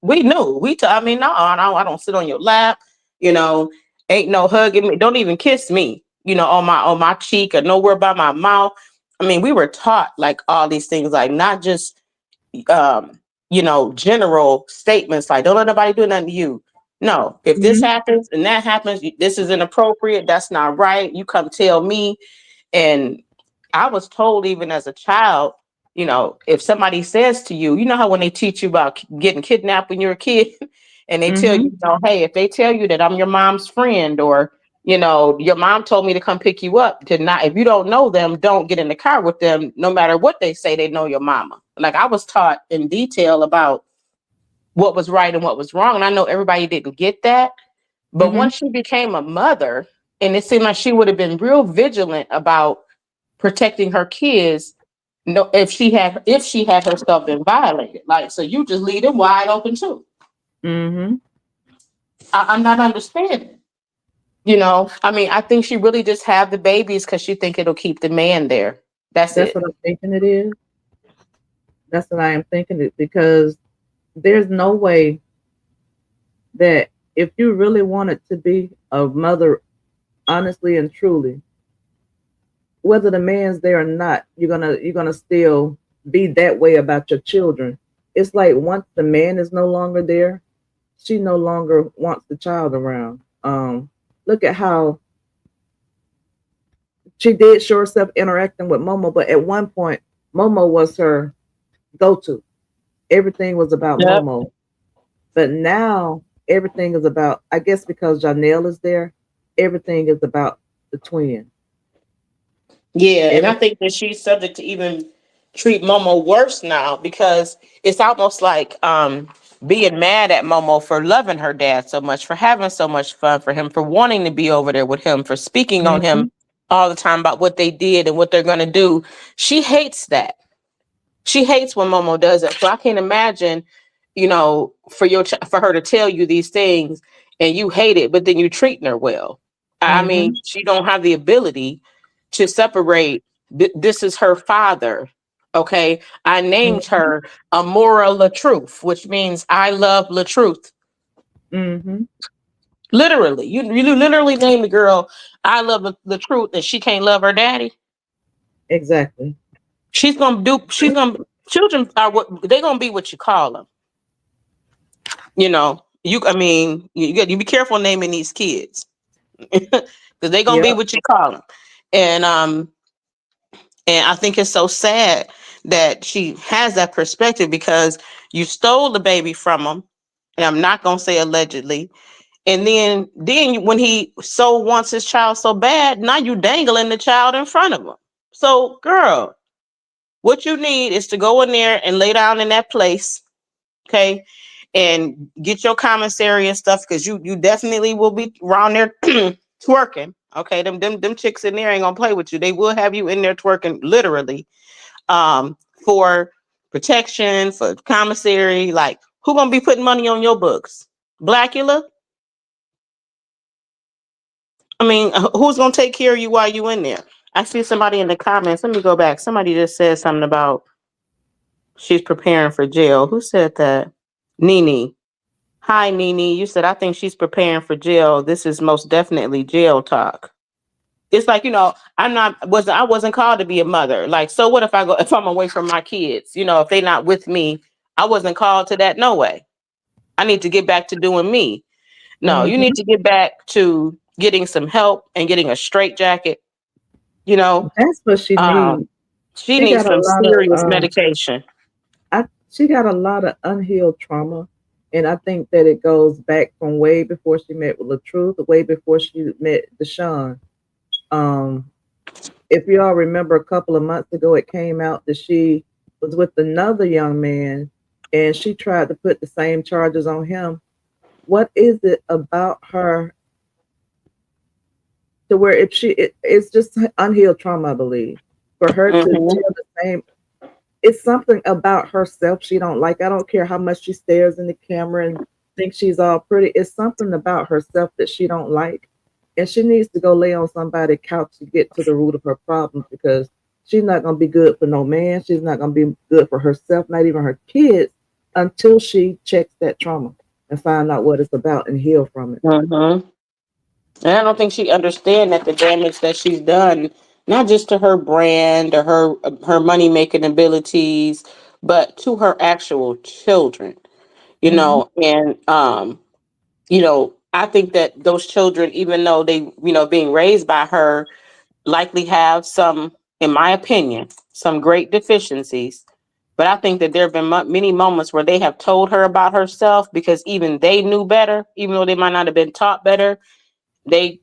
We knew. I mean, no, I don't sit on your lap. You know, ain't no hugging me. Don't even kiss me. On my cheek or nowhere by my mouth. I mean, we were taught like all these things, like not just general statements like don't let nobody do nothing to you. No, if this Mm-hmm. happens and that happens, this is inappropriate. That's not right. You come tell me. And I was told even as a child, if somebody says to you, you know how when they teach you about getting kidnapped when you're a kid, and they tell you, Mm-hmm. hey, if they tell you that I'm your mom's friend, or your mom told me to come pick you up, to not, if you don't know them, don't get in the car with them, no matter what they say, they know your mama. Like, I was taught in detail about what was right and what was wrong. And I know everybody didn't get that. But Mm-hmm. once she became a mother, and it seemed like she would have been real vigilant about protecting her kids, no, if she had herself been violated. Like, so you just leave them wide open too. Mm-hmm. I'm not understanding. I mean, I think she really just have the babies because she think it'll keep the man there. That's That's it. what I'm thinking it is. That's what I am thinking it, because there's no way that if you really wanted to be a mother honestly and truly, whether the man's there or not, you're gonna still be that way about your children. It's like once the man is no longer there, she no longer wants the child around. Look at how she did show herself interacting with Momo, but at one point, Momo was her go-to. Everything was about Yep. Momo. But now everything is about, I guess because Johnell is there, everything is about the twin. Yeah, and I Every, think that she's subject to even treat Momo worse now, because it's almost like being mad at Momo for loving her dad so much, for having so much fun for him, for wanting to be over there with him, for speaking on him mm-hmm, all the time about what they did and what they're going to do. She hates that. She hates when Momo does it. So I can't imagine, for her to tell you these things and you hate it, but then you treating her well. I mm-hmm, mean, she don't have the ability to separate. This is her father. Okay. I named her Amora LaTruth, which means I love LaTruth. Mm-hmm. Literally. You literally named the girl I love the truth, and she can't love her daddy. Exactly. Children are what they're gonna be, what you call them. I mean, you be careful naming these kids because they're gonna be Yep. what you call them. And and I think it's so sad that she has that perspective, because you stole the baby from him, and I'm not gonna say allegedly. And then when he so wants his child so bad, now you dangling the child in front of him. So, girl, what you need is to go in there and lay down in that place, okay, and get your commissary and stuff, because you definitely will be around there twerking. Okay, them chicks in there ain't gonna play with you. They will have you in there twerking, literally, for protection, for commissary. Like, who gonna be putting money on your books? Blackula? I mean, who's gonna take care of you while you in there? I see somebody in the comments. Let me go back. Somebody just said something about she's preparing for jail. Who said that? Nene. Hi, Nene. You said, I think she's preparing for jail. This is most definitely jail talk. It's like, I wasn't called to be a mother. Like, so what if I'm away from my kids? If they're not with me, I wasn't called to that. No way. I need to get back to doing me. No, you Mm-hmm. need to get back to getting some help and getting a straight jacket. You know, That's what she um, needs. she She needs got a some lot serious of medication. she got a lot of unhealed trauma, and I think that it goes back from way before she met with LaTruth, way before she met Deshaun. Um, if you all remember, a couple of months ago, it came out that she was with another young man, and she tried to put the same charges on him. What is it about her to where if it's just unhealed trauma, I believe, for her to Hmm. tell the same. It's something about herself she don't like. I don't care how much she stares in the camera and thinks she's all pretty. It's something about herself that she don't like, and she needs to go lay on somebody's couch to get to the root of her problems, because she's not gonna be good for no man. She's not gonna be good for herself, not even her kids, until she checks that trauma and find out what it's about and heal from it. Hmm. And I don't think she understands that the damage that she's done, not just to her brand or her money making abilities, but to her actual children. Hmm. And I think that those children, even though they, being raised by her, likely have some, in my opinion, some great deficiencies. But I think that there have been many moments where they have told her about herself, because even they knew better, even though they might not have been taught better. They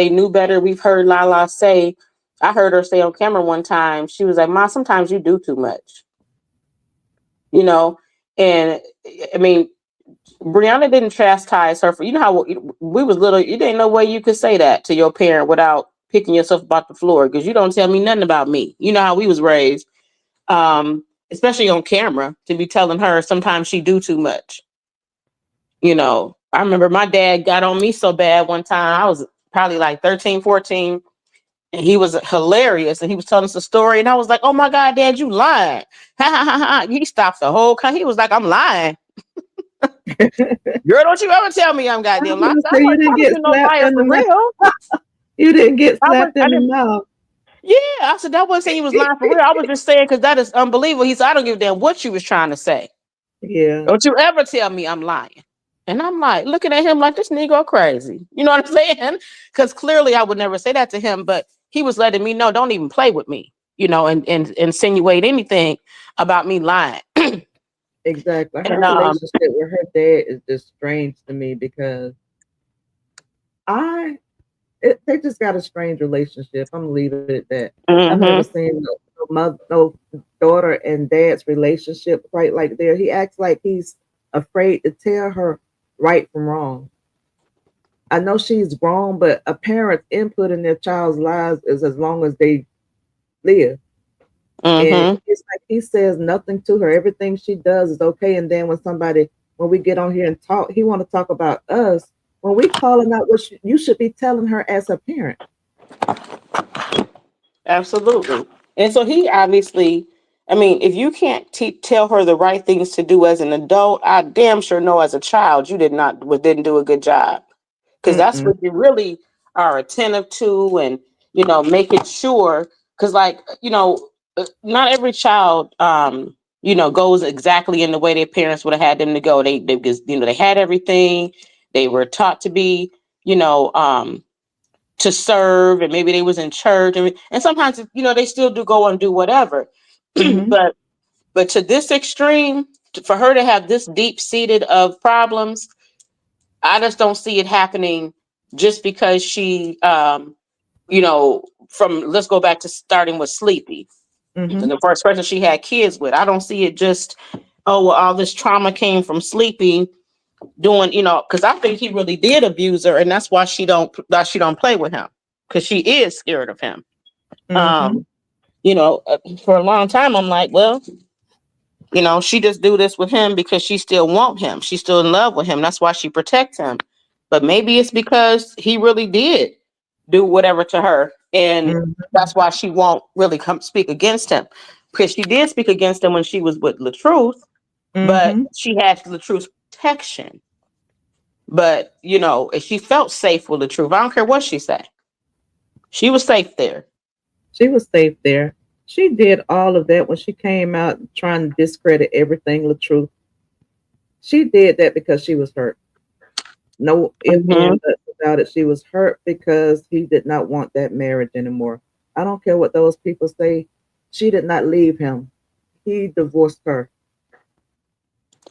knew better. We've heard Lala say, I heard her say on camera one time, she was like, "Mom, sometimes you do too much." You know, and I mean, Briana didn't chastise her for, how we was little. You didn't know way you could say that to your parent without picking yourself about the floor, because you don't tell me nothing about me. You know how we was raised, especially on camera, to be telling her sometimes she do too much. I remember my dad got on me so bad one time. I was probably like 13, 14, and he was hilarious. And he was telling us a story. And I was like, oh my God, Dad, you lying. Ha ha ha ha. He stopped the whole He was like, I'm lying. Girl, don't you ever tell me I'm I was goddamn lying. gonna I say you wasn't didn't talking get to no slapped liar in the for mouth. real. You didn't get slapped I in the didn't. mouth. Yeah, I said that wasn't saying he was lying for real. I was just saying because that is unbelievable. He said, I don't give a damn what you was trying to say. Yeah, Don't you ever tell me I'm lying. And I'm like looking at him like, this Negro crazy. You know what I'm saying? Because clearly I would never say that to him, but he was letting me know, don't even play with me, and insinuate anything about me lying. exactly. Her And relationship with her dad is just strange to me, because they just got a strange relationship. I'm gonna leave it at that. I've never mhm. seen no daughter and dad's relationship quite like there. He acts like he's afraid to tell her right from wrong. I know she's grown, but a parent's input in their child's lives is as long as they live. And Mhm. it's like he says nothing to her. Everything she does is okay. And then when we get on here and talk, he want to talk about us. When we calling out what you should be telling her as a parent. Absolutely. And so he obviously, I mean, if you can't tell her the right things to do as an adult, I damn sure know as a child you didn't do a good job, because that's Mm-mm. what you really are attentive to, and making sure, because not every child goes exactly in the way their parents would have had them to go. They because they had everything, they were taught to be you know um to serve, and maybe they was in church, and sometimes they still do go and do whatever. Mm-hmm. but to this extreme, for her to have this deep seated of problems, I just don't see it happening just because she from, let's go back to starting with Sleepy, Mm-hmm. the first person she had kids with. I don't see it just, oh well, all this trauma came from Sleepy doing, because I think he really did abuse her, and that's why she don't play with him, because she is scared of him. Mm-hmm. Um, for a long time, I'm like, well, she just do this with him because she still want him. She's still in love with him. That's why she protects him. But maybe it's because he really did do whatever to her, and Mm-hmm. that's why she won't really come speak against him. Because she did speak against him when she was with LaTruth, but Mm-hmm. she had LaTruth's protection. But if she felt safe with LaTruth, I don't care what she said. She was safe there. She was safe there. She did all of that when she came out trying to discredit everything the truth. She did that because she was hurt. No if Hmm. and buts about it. She was hurt because he did not want that marriage anymore. I don't care what those people say. She did not leave him. He divorced her.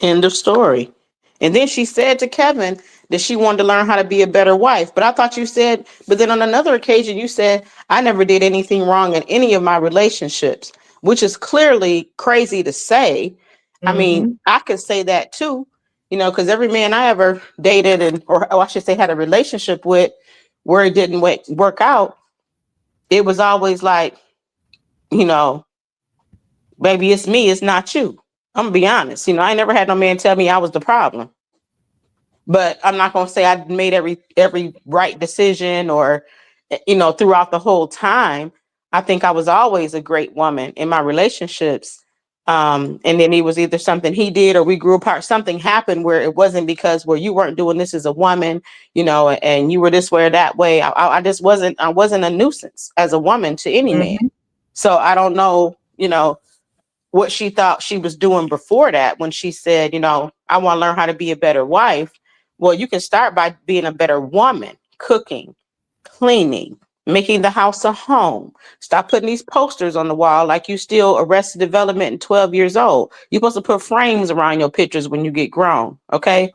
End of story. And then she said to Kevin that she wanted to learn how to be a better wife. But I thought you said, but then on another occasion, you said, I never did anything wrong in any of my relationships, which is clearly crazy to say. I mean, Mm-hmm. I could say that too, because every man I ever dated, or I should say had a relationship with, where it didn't work out, it was always like, you know, baby, it's me, it's not you. I'm gonna be honest. I ain't never had no man tell me I was the problem. But I'm not gonna say I made every right decision, or throughout the whole time. I think I was always a great woman in my relationships. And then it was either something he did or we grew apart. Something happened where it wasn't because, well, you weren't doing this as a woman, and you were this way or that way. I just wasn't. I wasn't a nuisance as a woman to any man. Mm-hmm. So I don't know, what she thought she was doing before that when she said, I want to learn how to be a better wife. Well, you can start by being a better woman, cooking, cleaning, making the house a home. Stop putting these posters on the wall like you still Arrested Development and 12 years old. You're supposed to put frames around your pictures when you get grown, okay?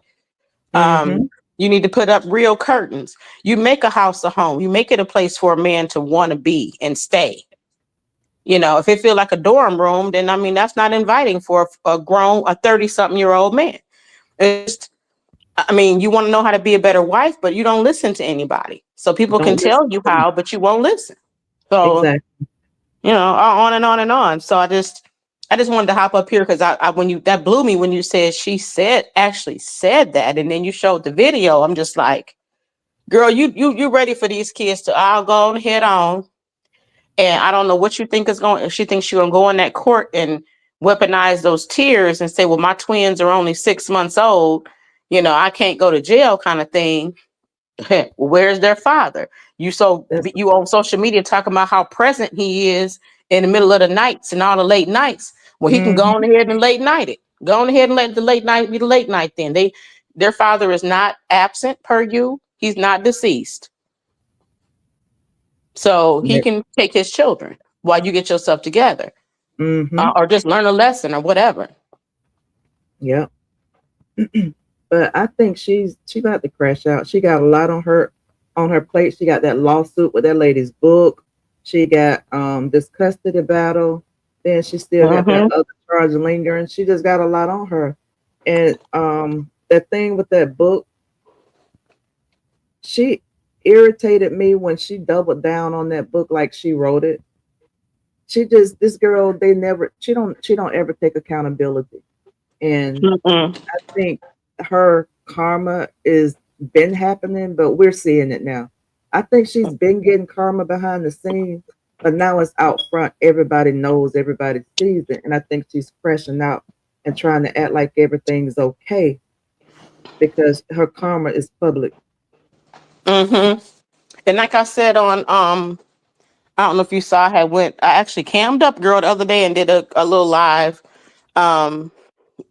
Mm-hmm. You need to put up real curtains. You make a house a home. You make it a place for a man to want to be and stay. If it feel like a dorm room, then I mean that's not inviting for a 30-something-year-old man. It's, I mean, you want to know how to be a better wife, but you don't listen to anybody. So people can Don't listen tell you to me. how, but you won't listen. So, Exactly. on and on and on. So I just wanted to hop up here because I when you that blew me when you said actually said that, and then you showed the video. I'm just like, girl, you ready for these kids to all go on head on. And I don't know what you think is going. If she thinks she's gonna go in that court and weaponize those tears and say, "Well, my twins are only 6 months old. I can't go to jail," kind of thing. Where's their father? That's You on social media talking about how present he is in the middle of the nights and all the late nights. Well, he can go mm-hmm. on ahead and late night it. Go on ahead and let the late night be the late night. Then their father is not absent per you. He's not deceased. So he Yep. can take his children while you get yourself together, Mm-hmm. or just learn a lesson or whatever. Yep. But I think she about to crash out. She got a lot on her plate. She got that lawsuit with that lady's book. She got this custody battle. Then she still got that Mm-hmm. other charge lingering. She just got a lot on her. And that thing with that book, she irritated me when she doubled down on that book like she wrote it. This girl, she don't ever take accountability. And Mm-mm. I think her karma is been happening, but we're seeing it now. I think she's been getting karma behind the scenes, But now it's out front. Everybody knows, everybody sees it. And I think she's crashing out and trying to act like everything's okay because her karma is public. Mm-hmm. And like I said on I don't know if you saw, I actually cammed up girl the other day and did a little live. Um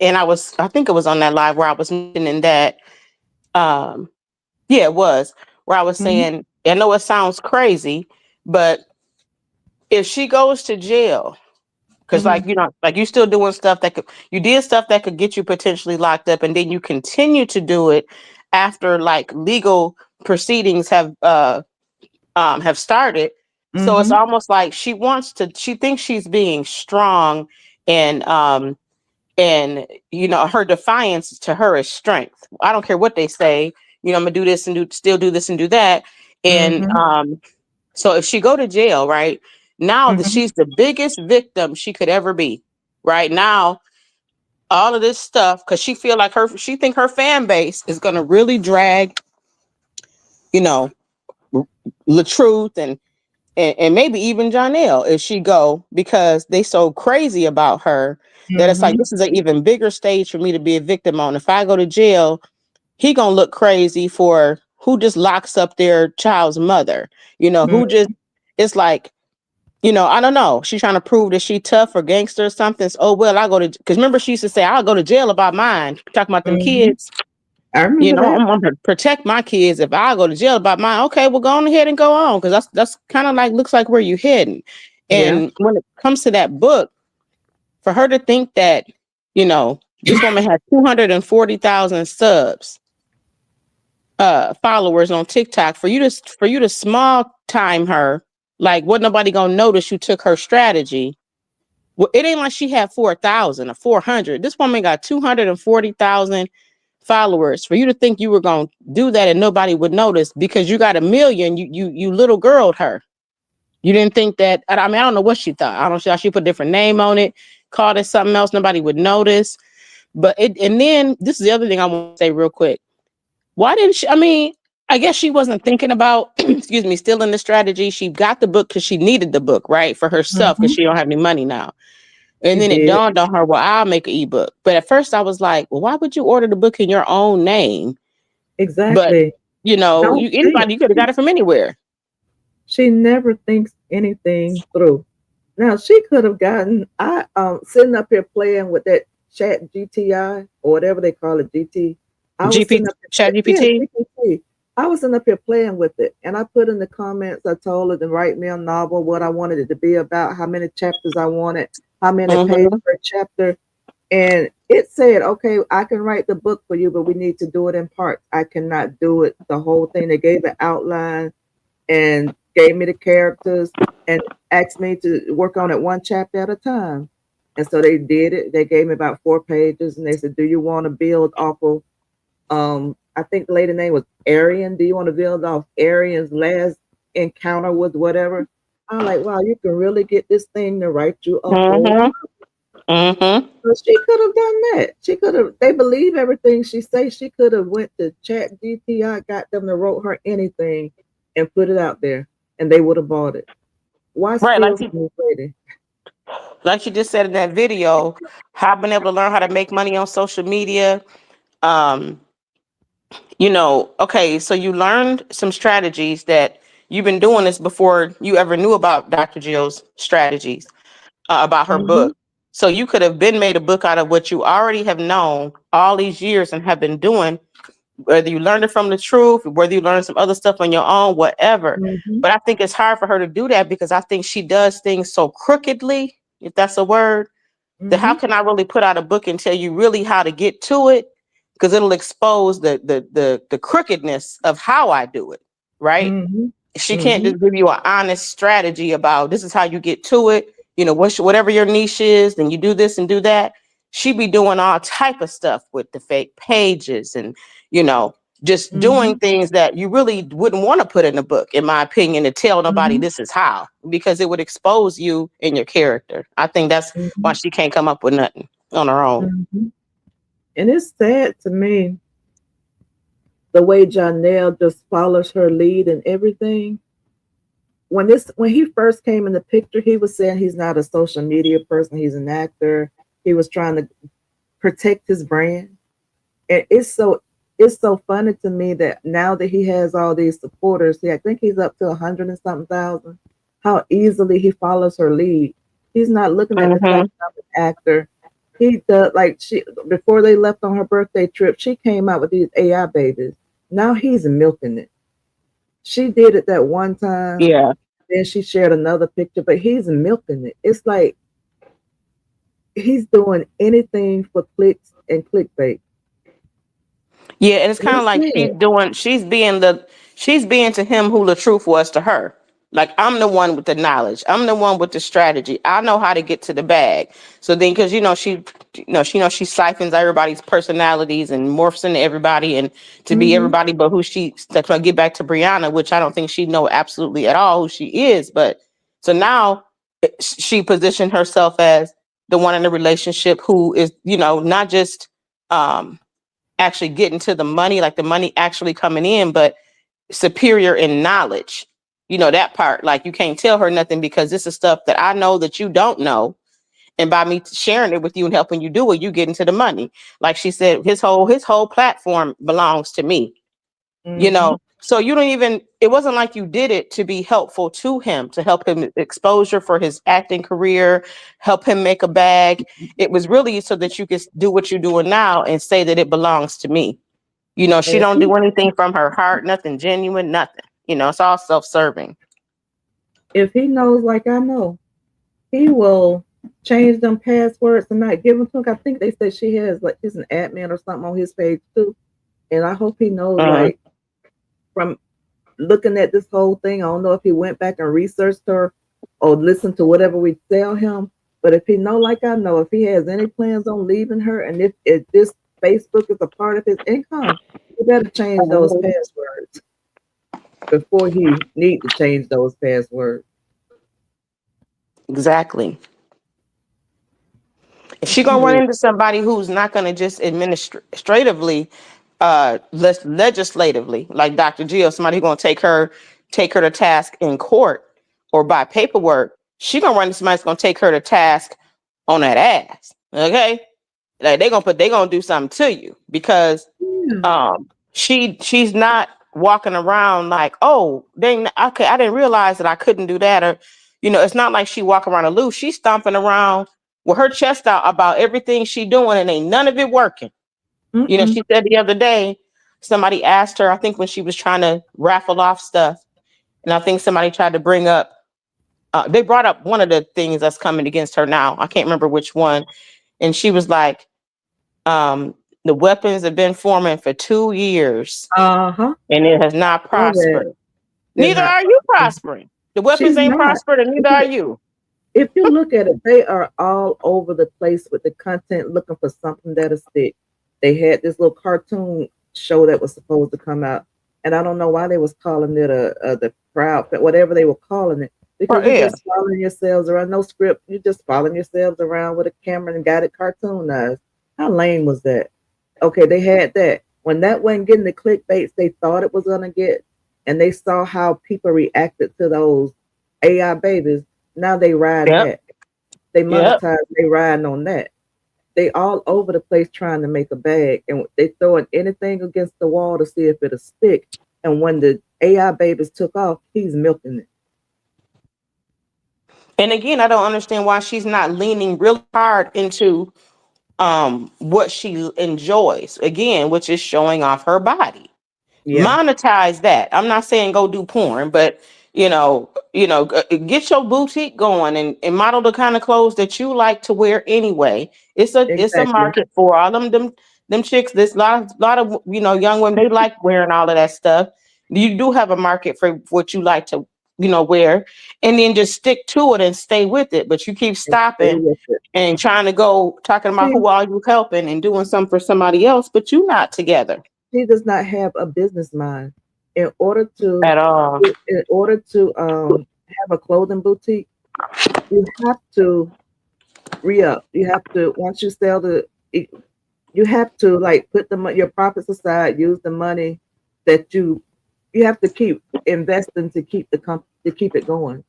and I think it was on that live where I was mentioning that um yeah, it was where I was Mhm, saying, I know it sounds crazy, but if she goes to jail, because mhm, like like you still doing stuff you did stuff that could get you potentially locked up, and then you continue to do it after like legal proceedings have started. So it's mhm, almost like she thinks she's being strong, and her defiance to her is strength. I don't care what they say, I'm gonna do this and still do this and do that. And mhm, so if she go to jail, right now, mhm, she's the biggest victim she could ever be. Right now, all of this stuff, because she think her fan base is gonna really drag, you know, the truth, and maybe even Johnell if she go, because they so crazy about her that it's like, mhm, this is an even bigger stage for me to be a victim on. If I go to jail, he gonna look crazy for who just locks up their child's mother. Who mhm. just, it's like, I don't know. She's trying to prove that she tough or gangster or something. So, oh well, I go to, because remember she used to say, I'll go to jail about mine. Talking about them Mhm. kids. I remember that. I'm gonna protect my kids. If I go to jail about mine, okay, well, go on ahead and go on, because that's kind of like, looks like where you heading. Yeah. And when it comes to that book, for her to think that, this woman has 240,000 subs, followers on TikTok, for you to small time her, like, what, nobody gonna notice you took her strategy. Well, it ain't like she had 4,000 or 400. This woman got 240,000 followers. For you to think you were going to do that and nobody would notice because you got a million, you little girled her. You didn't think that. I mean, I don't know what she thought. I don't know. She put a different name on it, called it something else. Nobody would notice. And then this is the other thing I want to say real quick. Why didn't she? I mean, I guess she wasn't thinking about, excuse me, stealing the strategy. She got the book because she needed the book, right? For herself, because Mhm. she don't have any money now. And She then it did. dawned on her, well, I'll make an ebook. But at first I was like, well, why would you order the book in your own name? But, Exactly. Don't think. anybody, you could have got it from anywhere. She never thinks anything through. Now she could have gotten. I sitting up here playing with that Chat GTI or whatever they call it, GT. I was sitting up Chat here, yeah, GPT. GPT. I was sitting up here playing with it, and I put in the comments. I told her to write me a novel, what I wanted it to be about, how many chapters I wanted, how many pages Mm-hmm. per chapter, and it said, "Okay, I can write the book for you, but we need to do it in parts. I cannot do it the whole thing." They gave an outline and gave me the characters and asked me to work on it one chapter at a time. And so they did it. They gave me about 4 pages and they said, do you want to build off of I think the lady name was Arian. Do you want to build off Arian's last encounter with whatever? I'm like, wow, you can really get this thing to write you a whole. Mm-hmm. Mm-hmm. So she could have done that. She could have. They believe everything she says. She could have went to Chat GTI, got them to wrote her anything, and put it out there, and they would have bought it. Why Right. steal from this lady? Like you just said in that video, how I've been able to learn how to make money on social media. Um, okay, so you learned some strategies that you've been doing this before you ever knew about Dr. Jill's strategies, about her Mm-hmm. book. So you could have been made a book out of what you already have known all these years and have been doing, whether you learned it from the truth, whether you learned some other stuff on your own, whatever. Mm-hmm. But I think it's hard for her to do that because I think she does things so crookedly, if that's a word, that how Mm-hmm. can I really put out a book and tell you really how to get to it? Because it'll expose the crookedness of how I do it, right? Mm-hmm. She can't Mm-hmm. just give you an honest strategy about this is how you get to it. Whatever your niche is, then you do this and do that. She be doing all type of stuff with the fake pages and you know just Mm-hmm. doing things that you really wouldn't want to put in a book, in my opinion, to tell nobody Mm-hmm. this is how, because it would expose you and your character. I think that's why Mm-hmm. she can't come up with nothing on her own. Mm-hmm. And it's sad to me the way Johnell just follows her lead and everything. when he first came in the picture, he was saying he's not a social media person, he's an actor. He was trying to protect his brand. And it's so funny to me that now that he has all these supporters, I think he's up to 100 and something thousand, how easily he follows her lead. He's not looking at the fact that I'm an actor. He does, like, she, before they left on her birthday trip, she came out with these AI babies. Now he's milking it. She did it that one time, Yeah. then she shared another picture, but he's milking it. It's like he's doing anything for clicks and clickbait. Yeah, and it's kind of That's like it. she's being to him who the truth was to her. Like, I'm the one with the knowledge. I'm the one with the strategy. I know how to get to the bag. So then, because she siphons everybody's personalities and morphs into everybody and to be Hmm. everybody, but who she. That's when I get back to Brianna, which I don't think she know absolutely at all who she is. But so now she positioned herself as the one in the relationship who is, not just um actually getting to the money, like the money actually coming in, but superior in knowledge. That part, like, you can't tell her nothing because this is stuff that I know that you don't know. And by me sharing it with you and helping you do it, you get into the money. Like she said, his whole platform belongs to me. Hmm. So you don't even, it wasn't like you did it to be helpful to him, to help him exposure for his acting career, help him make a bag. It was really so that you could do what you're doing now and say that it belongs to me. She If don't he, do anything from her heart, nothing genuine, nothing. It's all self-serving. if he knows like I know, he will change them passwords and not give them to him. I think they said she has, like, she's an admin or something on his page too. And I hope he knows, Uh, like, from looking at this whole thing, I don't know if he went back and researched her or listened to whatever we tell him. But if he know, like I know, if he has any plans on leaving her, and if this Facebook is a part of his income, he better change those passwords before he need to change those passwords. exactly. If she It's gonna run weird. into somebody who's not gonna just administratively, legislatively, like Dr. Jill, somebody who's gonna take her to task in court or by paperwork, she gonna run into somebody that's gonna take her to task on that ass. Okay, like they gonna do something to you because Yeah. she's not walking around like, oh, dang, okay, I didn't realize that I couldn't do that. Or, it's not like she walking around aloof. She's stomping around with her chest out about everything she doing and ain't none of it working. Mm-mm. She said the other day, somebody asked her, I think when she was trying to raffle off stuff, and I think somebody tried to bring up, they brought up one of the things that's coming against her now. I can't remember which one. And she was like, um, the weapons have been forming for 2 years Uh-huh. and it has not Saw that. prospered. They're Neither not are you prospering. prospering. The weapons She's ain't not. prospered, and neither are Because you. if you look at it, they are all over the place with the content looking for something that'll stick. They had this little cartoon show that was supposed to come out, and I don't know why they was calling it the crowd, but whatever they were calling it, because you're Yeah, just following yourselves around, no script, you're just following yourselves around with a camera and got it cartoonized. How lame was that? Okay, they had that. When that wasn't getting the clickbaits they thought it was gonna get, and they saw how people reacted to those AI babies, now they riding yep, that. They yep. monetize, they riding on that. They all over the place trying to make a bag, and they throwing anything against the wall to see if it'll stick. And when the AI babies took off, he's milking it. And again, I don't understand why she's not leaning really hard into what she enjoys. Again, which is showing off her body. Yeah, Monetize that. I'm not saying go do porn, but get your boutique going and model the kind of clothes that you like to wear anyway. It's a exactly. market for all them chicks. There's a lot of young women, they like wearing all of that stuff. You do have a market for what you like to wear, and then just stick to it and stay with it. But you keep And stay stopping with it. and trying to go talking about See, who are you helping and doing something for somebody else, but you not together she does not have a business mind. In order to, at all. have a clothing boutique, you have to re-up. You have to, once you sell you have to, like, put your profits aside, use the money that you You have to keep investing to keep to keep it going.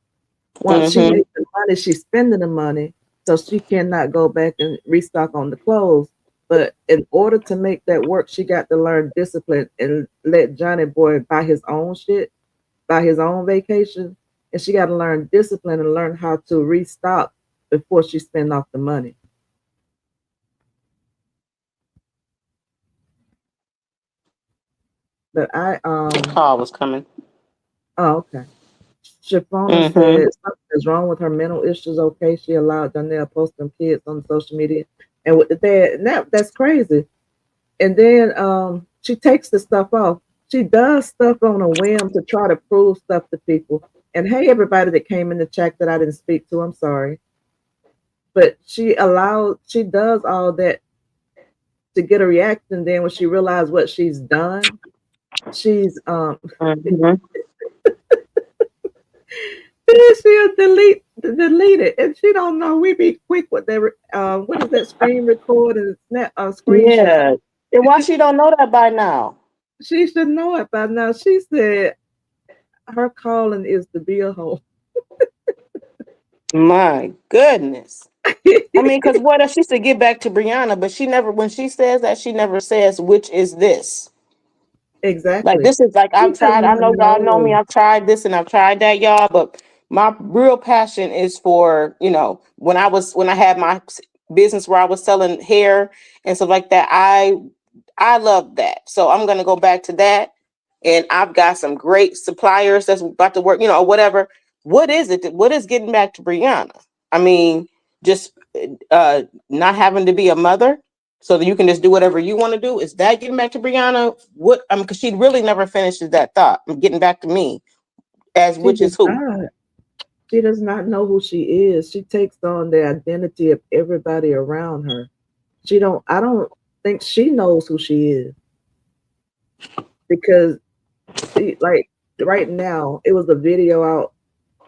Once she Mm-hmm. makes the money, she's spending the money, so she cannot go back and restock on the clothes. But in order to make that work, she got to learn discipline and let Johnny Boy buy his own shit, buy his own vacation, and she got to learn discipline and learn how to restock before she spend off the money. But Call was coming. oh, okay. Chiffona Mm-hmm. said something is wrong with her mental issues. Okay, she allowed Johnell post them kids on social media, and with the dad, and that's crazy. And then she takes the stuff off. She does stuff on a whim to try to prove stuff to people. And hey, everybody that came in the chat that I didn't speak to, I'm sorry, but she does all that to get a reaction. Then when she realized what she's done, she's Mm-hmm. she'll delete it, and she don't know. We be quick with that. What is that screen record and snap screenshot? Yeah. And why she don't know that by now? She should know it by now. She said her calling is to be a hoe. My goodness. I mean, because what if she said get back to Briana, but she never, when she says that, she never says which is this. Like Exactly. this is like She I've does tried. I not know y'all know me. know. I've tried this and I've tried that, y'all. But my real passion is for when I had my business where I was selling hair and stuff like that. I love that. So I'm gonna go back to that. And I've got some great suppliers that's about to work, or whatever. What is it? What is getting back to Brianna? I mean, just not having to be a mother so that you can just do whatever you want to do. Is that getting back to Brianna? What I mean, because she really never finishes that thought. I'm getting back to me as She which does is who? not. She does not know who she is. She takes on the identity of everybody around her. I don't think she knows who she is because see, like right now, it was a video out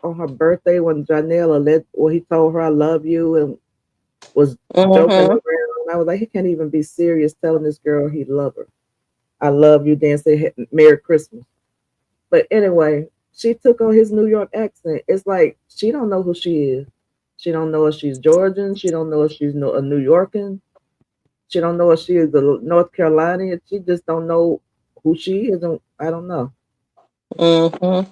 on her birthday when he told her I love you and was joking Mm-hmm. around. I was like, he can't even be serious telling this girl he love her. I love you, then say Merry Christmas. But anyway, she took on his New York accent. It's like she don't know who she is. She don't know if she's Georgian. She don't know if she's a New Yorkan. She don't know if she is a North Carolinian. She just don't know who she is. And I don't know. Mm-hmm.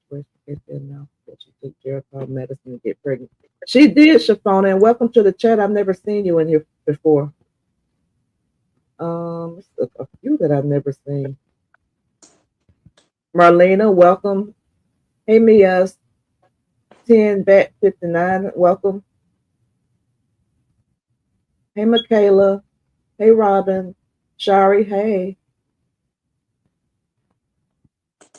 Where she gets there now that she took Geritol medicine to get pregnant. She did, Shafona, and welcome to the chat. I've never seen you in here before. A few that I've never seen. Marlena, welcome. Hey, Mia, 10 back 59, welcome. Hey, Michaela. Hey, Robin. Shari, hey.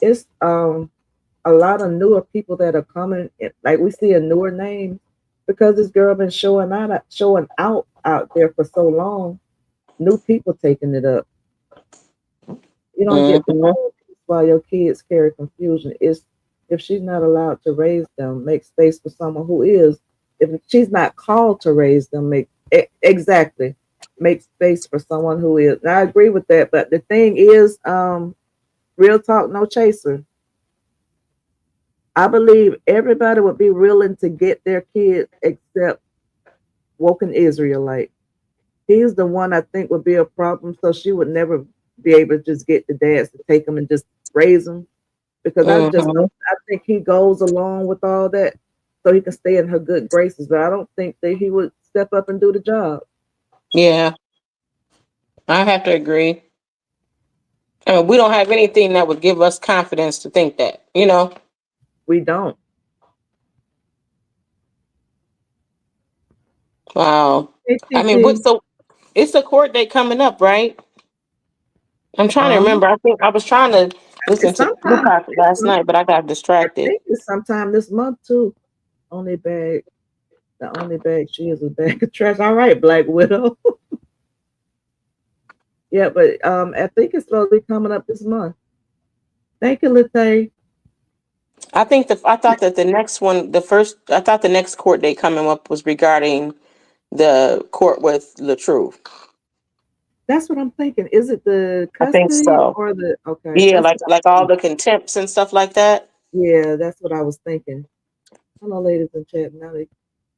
It's a lot of newer people that are coming. Like we see a newer name because this girl been showing out there for so long. New people taking it up. You don't get to Mm-hmm. know peace while your kids carry confusion. It's if she's not allowed to raise them, make space for someone who is. If she's not called to raise them, exactly make space for someone who is. And I agree with that, but the thing is, real talk, no chaser. I believe everybody would be willing to get their kids except Woken Israelite. He's the one I think would be a problem. So she would never be able to just get the dads to take them and just raise them because I just Mm-hmm. don't. I think he goes along with all that so he can stay in her good graces. But I don't think that he would step up and do the job. Yeah, I have to agree. I mean, we don't have anything that would give us confidence to think that. We don't. Wow. Hey, I mean, TT. it's a court date coming up, right? I'm trying to Um, remember. I think I was trying to listen it's to sometime. Tupac last night, but I got I distracted. think it's sometime this month too. Only bag. The only bag she is a bag of trash. All right, Black Widow. Yeah, but I think it's supposed to be coming up this month. Thank you, Lete. I thought that I thought the next court date coming up was regarding the court with LaTruth. That's what I'm thinking. Is it the I think custody so. or the okay? Yeah, That's like what I was all the thinking. contempts and stuff like that. Yeah, that's what I was thinking. Hello, ladies in chat. Now that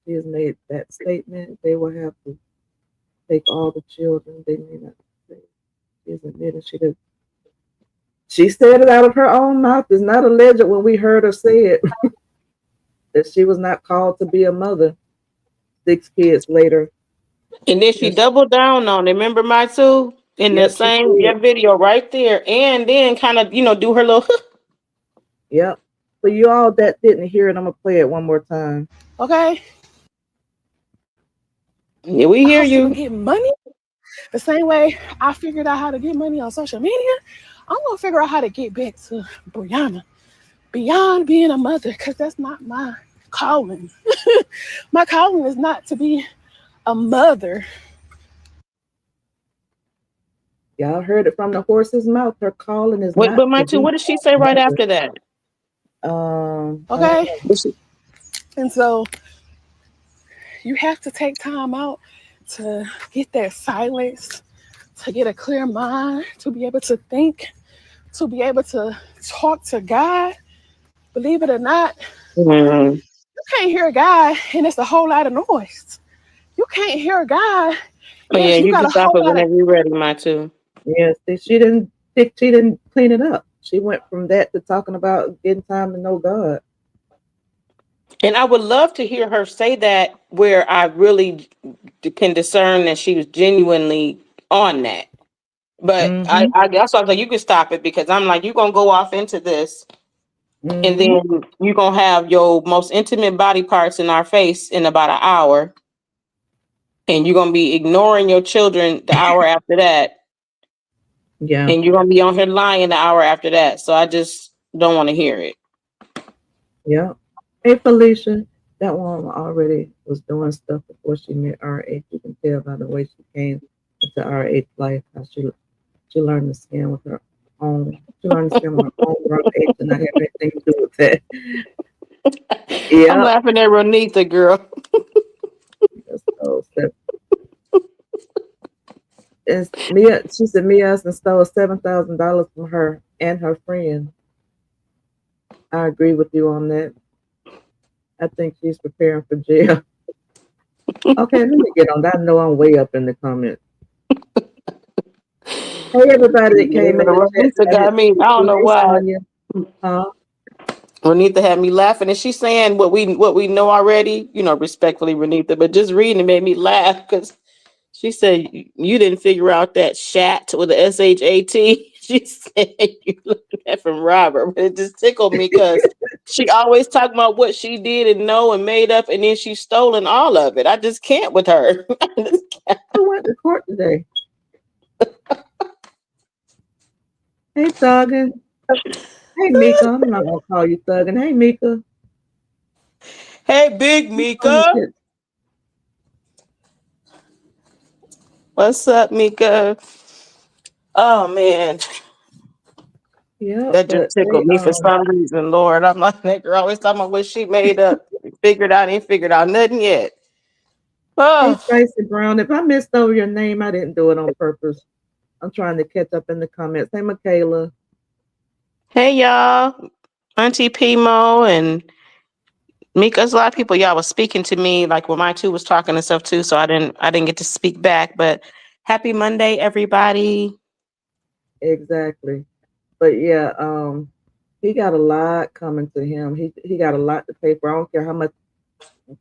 she has made that statement, they will have to take all the children. They may not say she is admitting she did. She said it out of her own mouth. It's not alleged when we heard her say it that she was not called to be a mother. 6 kids later. And then she Yes. doubled down on it. Remember my two in the Yep, she same did. video right there, and then kind of do her little. Yep. For you all that didn't hear it, I'm gonna play it one more time. Okay? Yeah, we I hear hustle to you. get money. The same way I figured out how to get money on social media, I'm gonna figure out how to get back to Briana beyond being a mother, because that's not my calling. My calling is not to be a mother. Y'all heard it from the horse's mouth. Her calling is Wait, not but my to two, be what did she say a right mother. after that? I don't Okay? know. And so you have to take time out to get that silence, to get a clear mind, to be able to think, to be able to talk to God. Believe it or not, Mm. you can't hear God and it's a whole lot of noise. You can't hear God Oh yeah, if you you got can a stop whole it lot of. whenever you're ready, my two. Yes, she didn't clean it up. She went from that to talking about getting time to know God. And I would love to hear her say that where I really can discern that she was genuinely on that. But Mm-hmm. I guess I was like, you can stop it because I'm like, you're gonna go off into this, and Mm-hmm. then you're gonna have your most intimate body parts in our face in about an hour, and you're gonna be ignoring your children the hour after that, Yeah. and you're gonna be on here lying the hour after that. So I just don't want to hear it. Yeah. Hey Felicia, that one already was doing stuff before she met RH. You can tell by the way she came into RH life how she learned to scam with her own. She learned to scam with her own raw age and not have anything to do with that. I'm Yep. laughing at Ronita, girl. So it's Mia. She said Mia Hudson stole $7,000 from her and her friend. I agree with you on that. I think she's preparing for jail. Okay, let me get on that. I know I'm way up in the comments. Hey, everybody that Yeah, came in the chat Ronita that I got didn't me. speak I don't to. know Hey, why. Sonya. Huh? Renita had me laughing, and she's saying what we know already, respectfully, Renita. But just reading it made me laugh because she said you didn't figure out that shat with the SHAT. She said you learned that from Robert, but it just tickled me because she always talking about what she did and know and made up, and then she's stolen all of it. I just can't with her. Who went to court today? Hey, Thuggin. Hey, Mika. I'm not going to call you Thuggin. Hey, Mika. Hey, Big Who's on the Mika, shit? what's up, Mika? Oh man, Yeah, that just but tickled they, me for some reason, Lord. I'm like, that girl always talking about what she made up, figured out, ain't figured out nothing yet. hey, Oh, Spicy Brown. If I missed over your name, I didn't do it on purpose. I'm trying to catch up in the comments. Hey, Michaela. hey y'all, Auntie Pimo and Mika's a lot of people y'all was speaking to me like when my two was talking and stuff too, so I didn't get to speak back. But happy Monday, everybody. Exactly. But yeah, he got a lot coming to him. He got a lot to pay for. I don't care how much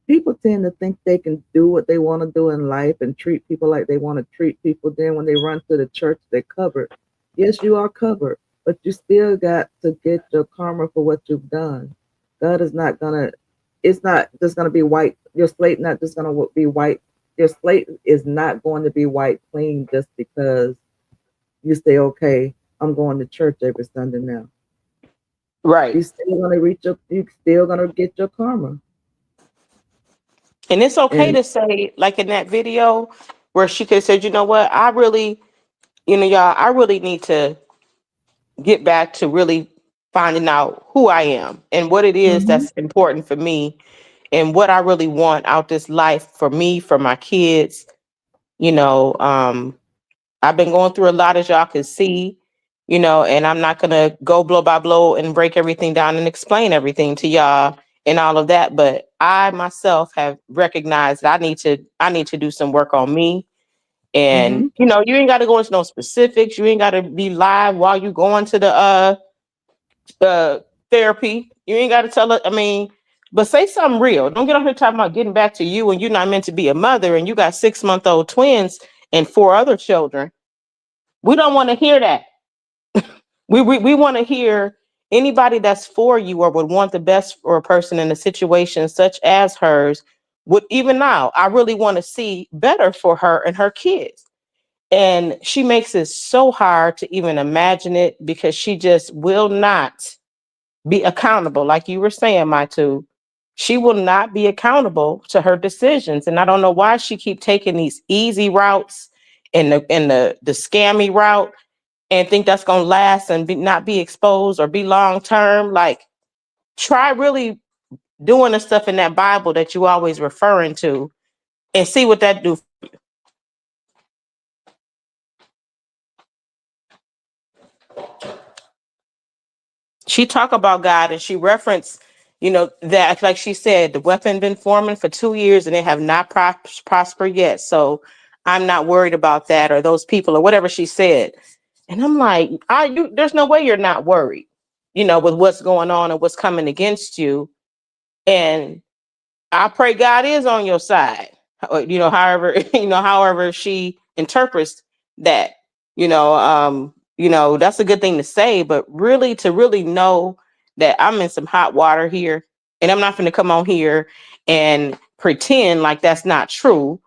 people tend to think they can do what they want to do in life and treat people like they want to treat people. Then when they run to the church, they're covered. Yes, you are covered, but you still got to get your karma for what you've done. God is not gonna. It's not just gonna be white. Your slate not just gonna be white. Your slate is not going to be white clean just because you say, okay, I'm going to church every Sunday now. Right. You still gonna reach your. You still gonna get your karma. And it's okay And to say, like in that video where she could have said, you know what, I really, y'all, I really need to get back to really finding out who I am and what it is mhm, that's important for me and what I really want out this life for me, for my kids. You know, I've been going through a lot, as y'all can see, and I'm not gonna go blow by blow and break everything down and explain everything to y'all and all of that. But I myself have recognized that I need to do some work on me. And Mm-hmm. you ain't got to go into no specifics. You ain't got to be live while you going to the therapy. You ain't got to tell it. I mean, but say something real. Don't get on here talking about getting back to you and you're not meant to be a mother and you got 6-month-old twins and 4 other children. We don't want to hear that. We want to hear anybody that's for you or would want the best for a person in a situation such as hers. Would even now, I really want to see better for her and her kids. And she makes it so hard to even imagine it because she just will not be accountable. Like you were saying, my two, she will not be accountable to her decisions. And I don't know why she keep taking these easy routes and the scammy route and think that's gonna last and not be exposed or be long term. Like, try really doing the stuff in that Bible that you always referring to and see what that do. She talk about God and she referenced, that like she said, the weapon been forming for 2 years and they have not prospered yet. So I'm not worried about that or those people or whatever she said. And I'm like, there's no way you're not worried, with what's going on and what's coming against you. And I pray God is on your side. However, however she interprets that, that's a good thing to say, but really to really know that I'm in some hot water here and I'm not going to come on here and pretend like that's not true.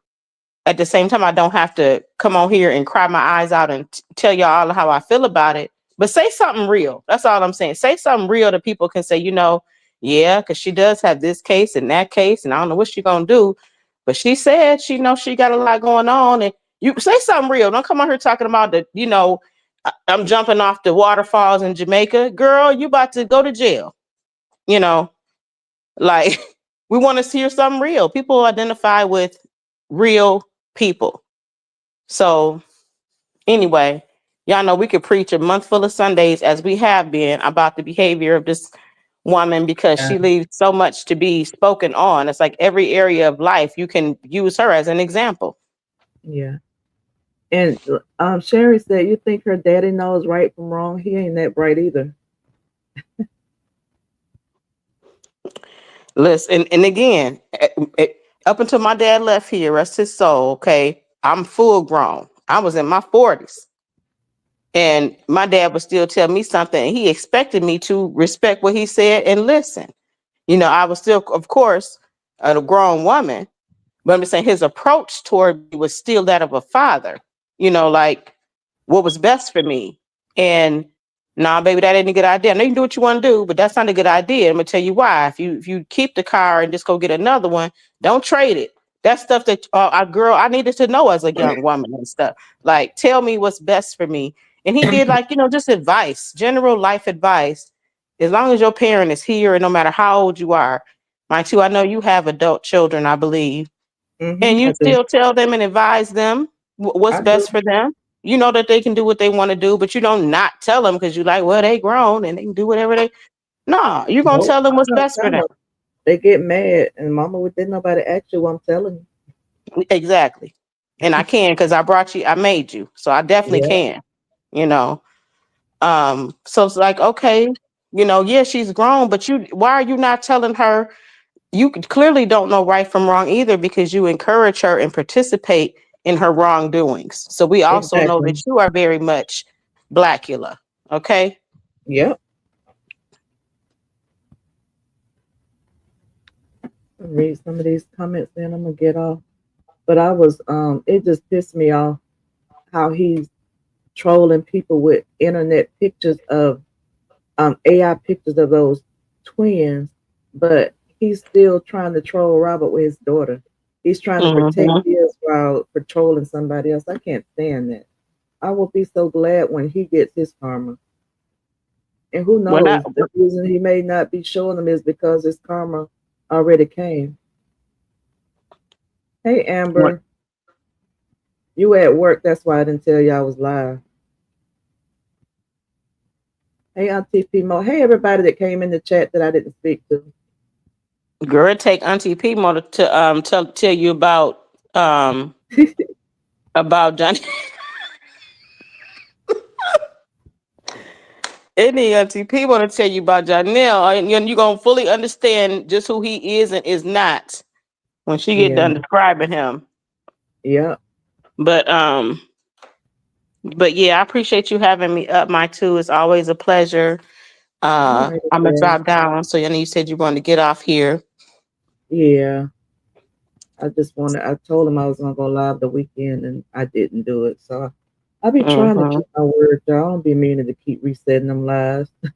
At the same time, I don't have to come on here and cry my eyes out and tell y'all how I feel about it. But say something real. That's all I'm saying. Say something real that people can say, yeah, because she does have this case and that case, and I don't know what she's gonna do. But she said she knows she got a lot going on, and you say something real. Don't come on here talking about I'm jumping off the waterfalls in Jamaica. Girl, you about to go to jail. You know, like we want to hear something real. People identify with real people. So anyway, y'all know we could preach a month full of Sundays as we have been about the behavior of this woman because Yeah. she leaves so much to be spoken on. It's like every area of life you can use her as an example. Yeah. And Sherry said, "You think her daddy knows right from wrong? He ain't that bright either." Listen, and again, up until my dad left here, rest his soul, okay, I'm full grown. I was in my 40s. And my dad would still tell me something, and he expected me to respect what he said and listen. I was still, of course, a grown woman, but I'm just saying his approach toward me was still that of a father, like what was best for me. And nah, baby, that ain't a good idea. I know you can do what you want to do, but that's not a good idea. I'm gonna tell you why. If you keep the car and just go get another one, don't trade it. That's stuff that I needed to know as a young woman and stuff. Like, tell me what's best for me. And he did, like, just advice, general life advice. As long as your parent is here, and no matter how old you are, mind you, I know you have adult children, I believe, and you I do. still tell them and advise them what's I do. best for them. You know that they can do what they want to do, but you don't not tell them because you like, well, they grown and they can do whatever they. No, you're gonna Nope. tell them I what's don't best for tell them. them. They get mad, and Mama, didn't nobody ask you what I'm telling Exactly. And I can because I brought you, I made you, so I definitely you. Yeah. can. You know. So it's like, okay, yeah, she's grown, but why are you not telling her? You clearly don't know right from wrong either because you encourage her and participate in her wrongdoings. So we also know Exactly. that you are very much Blackula. Okay. Yep. I'll read some of these comments, then I'm gonna get off. But it just pissed me off how he's trolling people with internet pictures of AI pictures of those twins, but he's still trying to troll Robert with his daughter. He's trying to protect Mm-hmm. his while patrolling somebody else. I can't stand that. I will be so glad when he gets his karma. And who We're not. knows, the reason he may not be showing them is because his karma already came. Hey, We're, Amber, You at work, that's why I didn't tell you I was live. Hey, Auntie Pimo. Hey, everybody that came in the chat that I didn't speak to. Girl, take Auntie Pimo to tell you about Johnny. Any Auntie Pimo to tell you about Johnell, and you're gonna fully understand just who he is and is not when she get Yeah. done describing him. Yeah. But yeah, I appreciate you having me up, Mike, too. It's always a pleasure. All right. I'm gonna Okay. drop down. So you said you wanted to get off here. Yeah. I told him I was gonna go live the weekend and I didn't do it. So I'll be trying to Hmm. keep my word, y'all. I don't be meaning to keep resetting them lives. But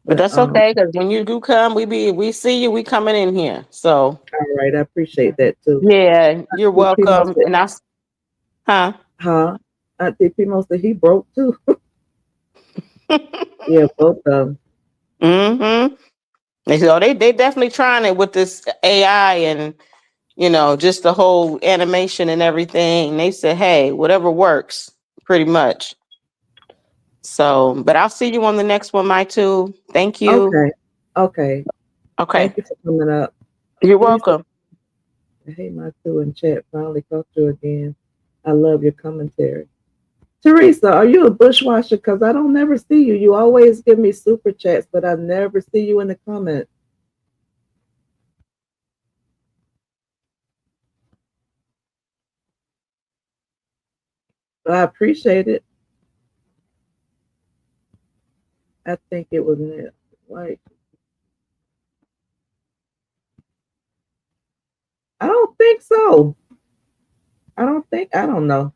But that's okay, because when you do come, we see you, we coming in here. So all right, I appreciate that too. yeah, you're Auntie Pimo welcome. said, And huh? huh? Auntie Pimo said he broke too. Yeah, both of them. Mm-hmm. And so they definitely trying it with this AI and just the whole animation and everything. They said, hey, whatever works, pretty much. So, but I'll see you on the next one, Mike, too. Thank you. Okay. Okay. Okay. Thank you for coming up. You're Teresa, welcome. hey, my two in chat. Finally caught you again. I love your commentary. Teresa, are you a bushwasher? Because I don't never see you. You always give me super chats, but I never see you in the comments. So I appreciate it. I think it was like I don't think so. I don't know.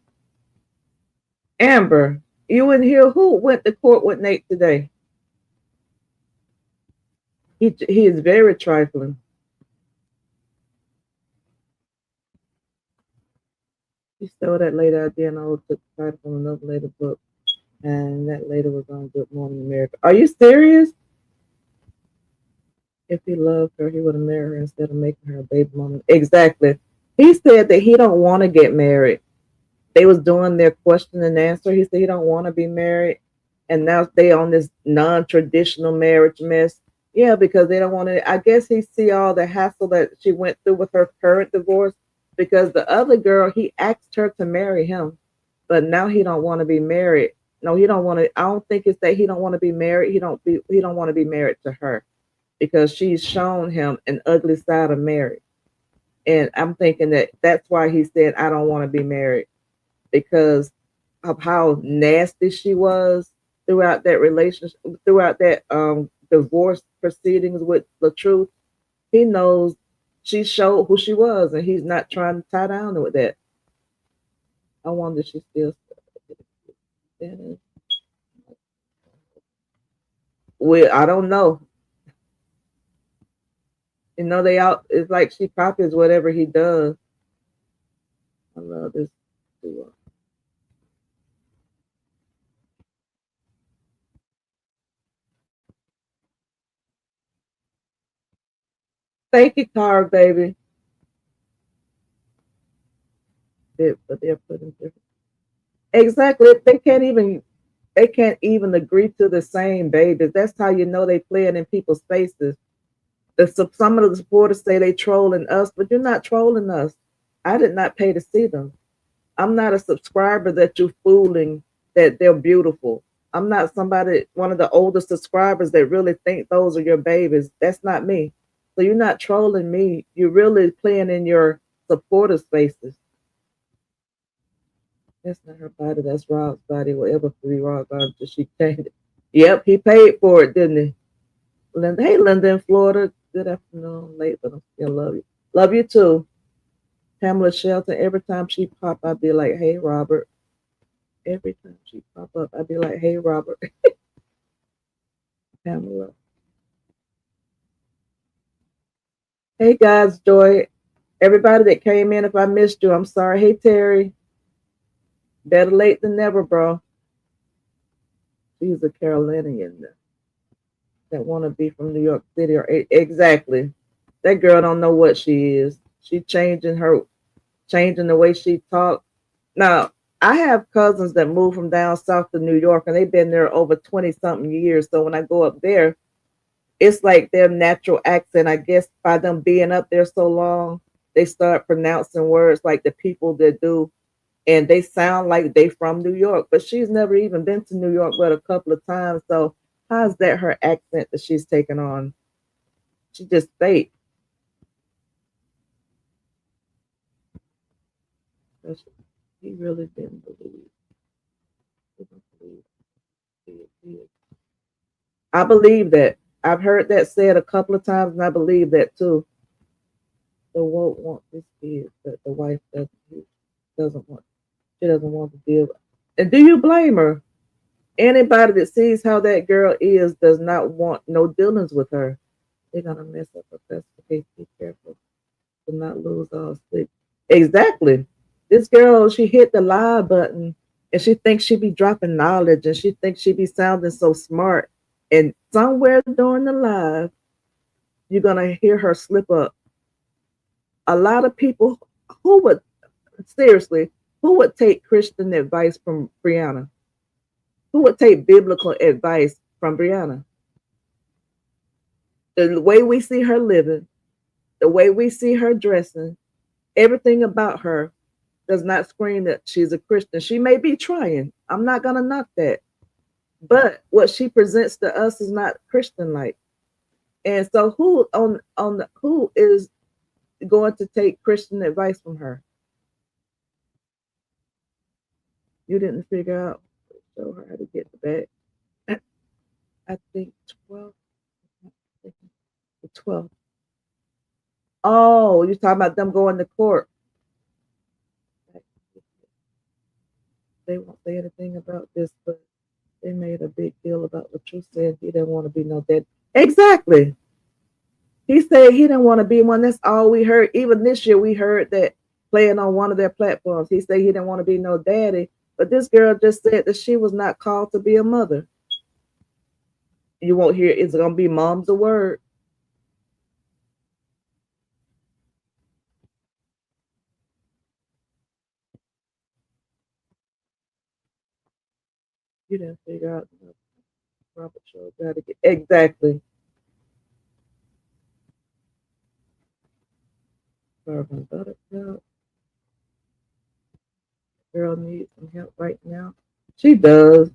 Amber, you in here? Who went to court with Nate today? He is very trifling. She stole that lady idea and I took the title from another lady book. And that lady was on Good Morning America. Are you serious? If he loved her, he would have married her instead of making her a baby mama. Exactly. He said that he don't want to get married. They was doing their question and answer. He said he don't want to be married, and now they on this non-traditional marriage mess. Yeah, because they don't want to. I guess he see all the hassle that she went through with her current divorce. Because the other girl, he asked her to marry him, but now he don't want to be married. No, he don't want to. I don't think it's that he don't want to be married. He don't want to be married to her because she's shown him an ugly side of marriage. And I'm thinking that that's why he said, I don't want to be married because of how nasty she was throughout that relationship, throughout that divorce proceedings with the truth. He knows she showed who she was and he's not trying to tie down with that. I wonder if she still. Well, I don't know. They out. It's like she copies whatever he does. I love this. Thank you, car baby. But they're putting different. Exactly. They can't even agree to the same babies. That's how you know they playing in people's faces. Some of the supporters say they trolling us, but you're not trolling us. I did not pay to see them. I'm not a subscriber that you're fooling that they're beautiful. I'm not one of the older subscribers that really think those are your babies. That's not me. So you're not trolling me. You're really playing in your supporters' faces. That's not her body. That's Rob's body. Whatever be Rob's body until she changed it. Yep, he paid for it, didn't he? Linda, hey, Linda in Florida. Good afternoon. Late, but I still love you. Love you too. Pamela Shelton. Every time she pop, I'd be like, "Hey, Robert." Every time she pop up, I'd be like, "Hey, Robert." Pamela. Hey, guys, Joy. Everybody that came in, if I missed you, I'm sorry. Hey, Terry. Better late than never, bro. She's a Carolinian that want to be from New York City or exactly. That girl don't know what she is. She changing the way she talk. Now, I have cousins that moved from down south to New York and they've been there over 20 something years. So when I go up there, it's like their natural accent. I guess by them being up there so long, they start pronouncing words like the people that do, and they sound like they from New York. But she's never even been to New York but a couple of times. So how's that her accent that she's taken on? She just fake. He really didn't believe. He didn't believe it. I believe that. I've heard that said a couple of times, and I believe that too. The woke want this kid, but the wife doesn't want. She doesn't want to deal. And do you blame her? Anybody that sees how that girl is does not want no dealings with her. They're gonna mess up her best case. Be careful to not lose all sleep. Exactly. This girl, she hit the live button and she thinks she be dropping knowledge and she thinks she be sounding so smart. And somewhere during the live, you're gonna hear her slip up. A lot of people who would seriously, who would take Christian advice from Briana? Who would take biblical advice from Briana? The way we see her living, the way we see her dressing, everything about her does not scream that she's a Christian. She may be trying. I'm not gonna knock that. But what she presents to us is not Christian like. And so who is going to take Christian advice from her? You didn't figure out show her how to get the bag. I think 12. The 12th. Oh, you're talking about them going to court. They won't say anything about this, but they made a big deal about what you said. He didn't want to be no dad. Exactly. He said he didn't want to be one. That's all we heard. Even this year, we heard that playing on one of their platforms. He said he didn't want to be no daddy. But this girl just said that she was not called to be a mother. You won't hear it's going to be mom's a word. You didn't figure out Robert showed you how to get exactly. Carbon buttercup. Girl needs some help right now. She does.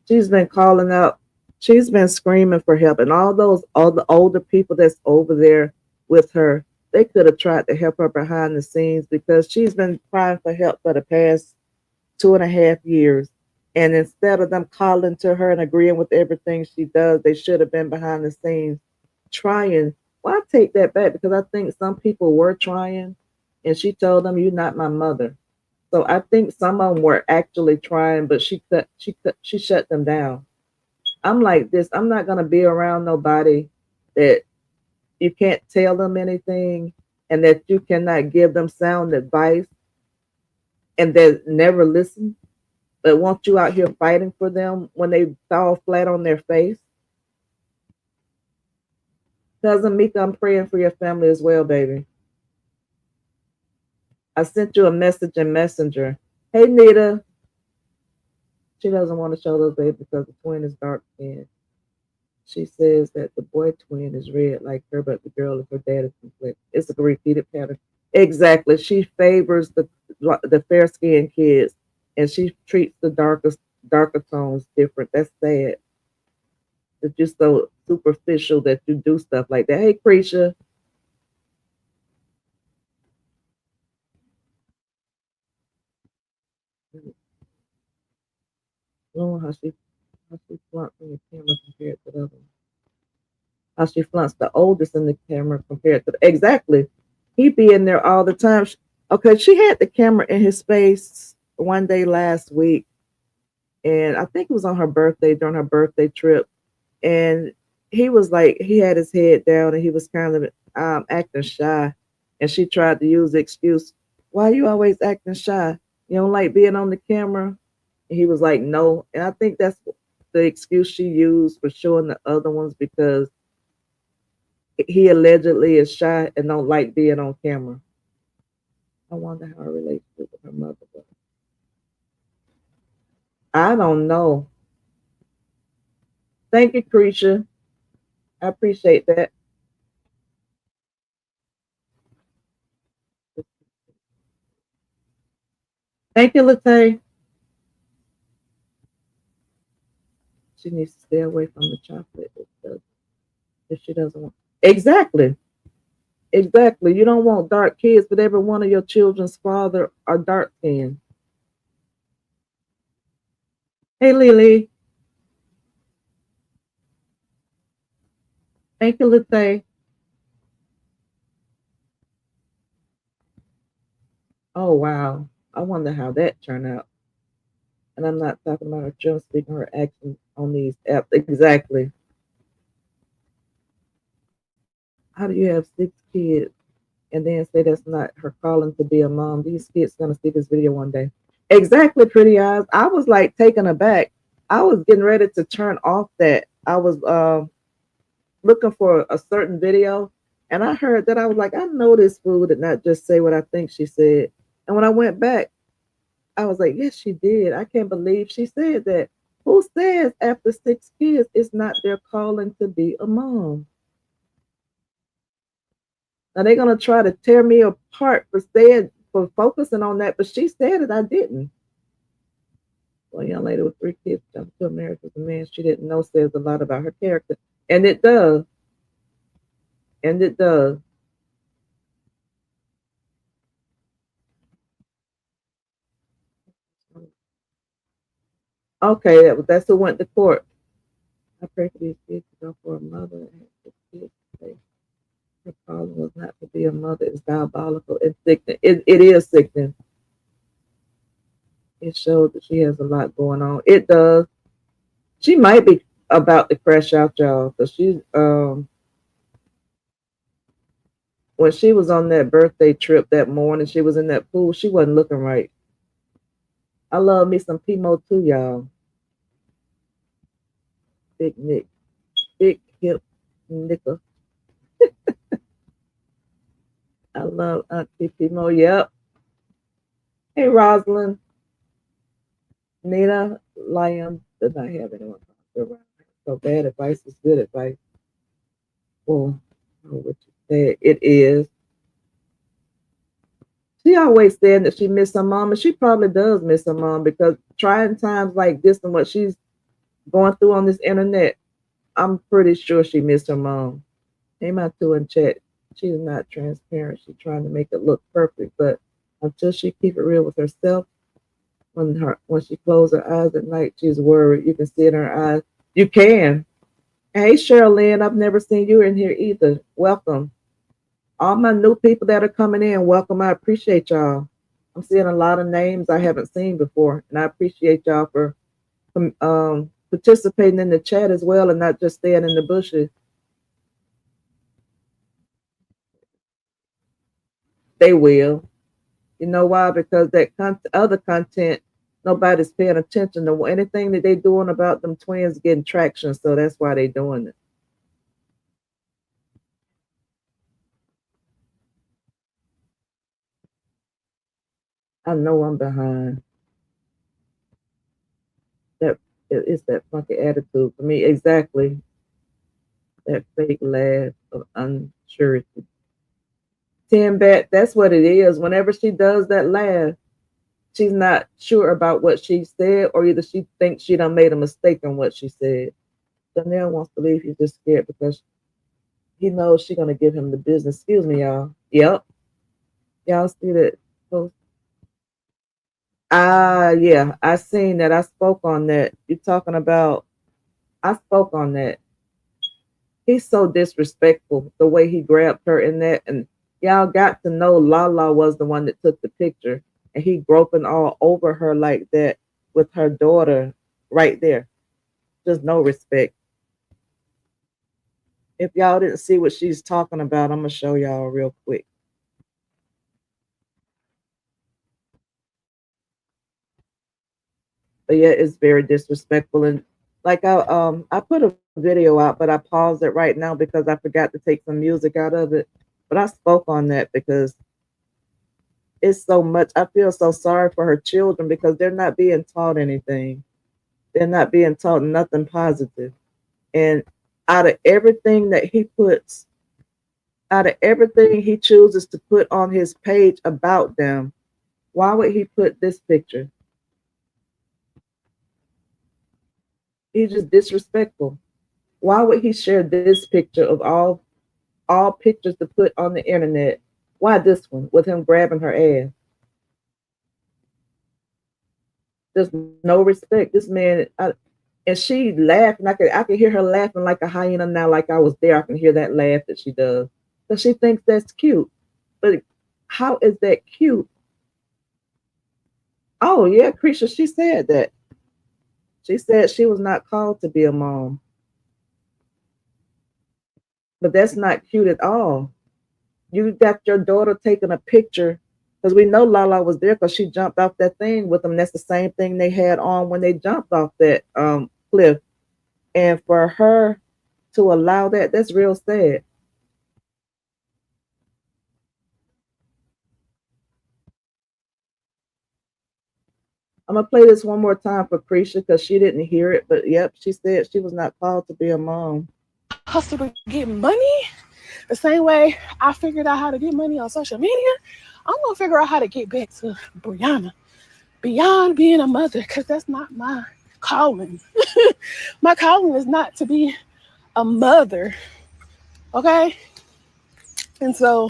She's been calling out. She's been screaming for help, and all the older people that's over there with her, they could have tried to help her behind the scenes because she's been crying for help for the past 2.5 years. And instead of them calling to her and agreeing with everything she does, they should have been behind the scenes trying. Well, I take that back because I think some people were trying, and she told them, "You're not my mother." So I think some of them were actually trying, but she shut them down. I'm like this. I'm not gonna be around nobody that you can't tell them anything and that you cannot give them sound advice and that never listen, but want you out here fighting for them when they fall flat on their face. Cousin Mika, I'm praying for your family as well, baby. I sent you a message in Messenger. Hey, Nita. She doesn't want to show those babies because the twin is dark skinned. She says that the boy twin is red like her, but the girl is her dad is complex. It's a repeated pattern. Exactly. She favors the fair skinned kids and she treats the darker tones different. That's sad. That you're so superficial that you do stuff like that. Hey, Creature. Lord, how she flunks in the camera compared to the other one. How she flunks the oldest in the camera compared to exactly. He be in there all the time. Okay, she had the camera in his face one day last week, and I think it was on her birthday during her birthday trip, and he was like he had his head down and he was kind of acting shy, and she tried to use the excuse, "Why are you always acting shy? You don't like being on the camera?" And he was like, "No," and I think that's the excuse she used for showing the other ones because he allegedly is shy and don't like being on camera. I wonder how her relationship with her mother was. I don't know. Thank you, Creature. I appreciate that. Thank you, Latte. She needs to stay away from the chocolate if she doesn't want. Exactly. Exactly. You don't want dark kids, but every one of your children's father are dark skinned. Hey, Lily. Thank you, Latte. Oh, wow. I wonder how that turned out. And I'm not talking about her children speaking her actions on these apps. Exactly. How do you have 6 kids and then say that's not her calling to be a mom? These kids gonna see this video one day. Exactly, pretty eyes. I was like taken aback. I was getting ready to turn off that. I was looking for a certain video and I heard that. I was like, I know this fool did not just say what I think she said. And when I went back, I was like, yes, she did. I can't believe she said that. Who says after 6 kids it's not their calling to be a mom? Now they're gonna try to tear me apart for saying for focusing on that, but she said it. I didn't. Well, a young lady with 3 kids jumped to a marriage with a man she didn't know says a lot about her character, and it does. And it does. Okay, that's who went to court. I pray for these kids to go for a mother and have 6 kids to say her calling was not to be a mother. It's diabolical. It's sickening. It is sickening. It shows that she has a lot going on. It does. She might be about to crash out, y'all, because she's when she was on that birthday trip that morning, she was in that pool. She wasn't looking right. I love me some Pimo too, y'all. Big Nick, big hip nickel. I love Auntie Pimo. Yep. Hey, Rosalind, Nina, Liam did not have anyone around. So bad advice is good advice. Well, what you said, it is. She always said that she missed her mom, and she probably does miss her mom because trying times like this and what she's going through on this internet, I'm pretty sure she missed her mom. Came out to in chat. She's not transparent. She's trying to make it look perfect, but until she keep it real with herself, when she closes her eyes at night, she's worried. You can see it in her eyes. You can. Hey, Cheryl, I've never seen you in here either. Welcome. All my new people that are coming in, welcome. I appreciate y'all. I'm seeing a lot of names I haven't seen before, and I appreciate y'all for participating in the chat as well and not just staying in the bushes. They will. You know why? Because that other content, nobody's paying attention to anything that they doing about them twins getting traction. So that's why they doing it. I know I'm behind. That it's that funky attitude for me. Exactly. That fake laugh of unsurety. Tim Bet, that's what it is. Whenever she does that laugh, she's not sure about what she said, or either she thinks she done made a mistake on what she said. Johnell wants to leave. He's just scared because he knows she's gonna give him the business. Excuse me, y'all. Yep. Y'all see that post? Yeah, I seen that. I spoke on that. You talking about I spoke on that. He's so disrespectful the way he grabbed her in that, and y'all got to know Lala was the one that took the picture, and he groping all over her like that with her daughter right there. Just no respect. If y'all didn't see what she's talking about, I'm gonna show y'all real quick. But yeah, it's very disrespectful. And like I put a video out, but I paused it right now because I forgot to take some music out of it. But I spoke on that because it's so much. I feel so sorry for her children because they're not being taught anything. They're not being taught nothing positive. And out of everything that he puts, out of everything he chooses to put on his page about them, why would he put this picture? He's just disrespectful. Why would he share this picture of all pictures to put on the internet? Why this one with him grabbing her ass? There's no respect. This man, and she laughed, and I could hear her laughing like a hyena now, like I was there. I can hear that laugh that she does because she thinks that's cute. But how is that cute? Oh yeah, Krisha, she said that. She said she was not called to be a mom, but that's not cute at all. You got your daughter taking a picture because we know Lala was there because she jumped off that thing with them. That's the same thing they had on when they jumped off that cliff. And for her to allow that, that's real sad. I'm gonna play this one more time for Krisha because she didn't hear it. But yep, she said she was not called to be a mom. Hustle to get money the same way I figured out how to get money on social media. I'm gonna figure out how to get back to Briana beyond being a mother, because that's not my calling. My calling is not to be a mother, okay? And so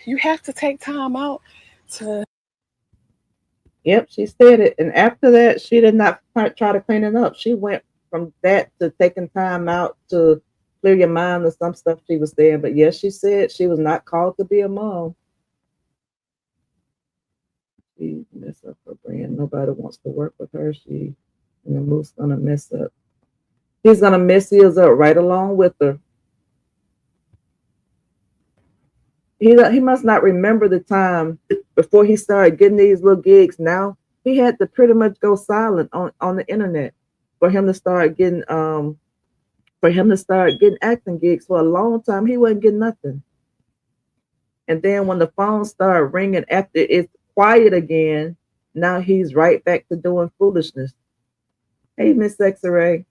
you have to take time out to. Yep, she said it. And after that, she did not try to clean it up. She went from that to taking time out to clear your mind of some stuff she was saying. But yes, she said she was not called to be a mom. She messed up her brand. Nobody wants to work with her. She and the moose gonna mess up. He's gonna mess his up right along with her. He must not remember the time before he started getting these little gigs. Now he had to pretty much go silent on the internet for him to start getting acting gigs. For a long time he wasn't getting nothing. And then when the phone started ringing after it's quiet again, now he's right back to doing foolishness. Hey, Miss X-Ray.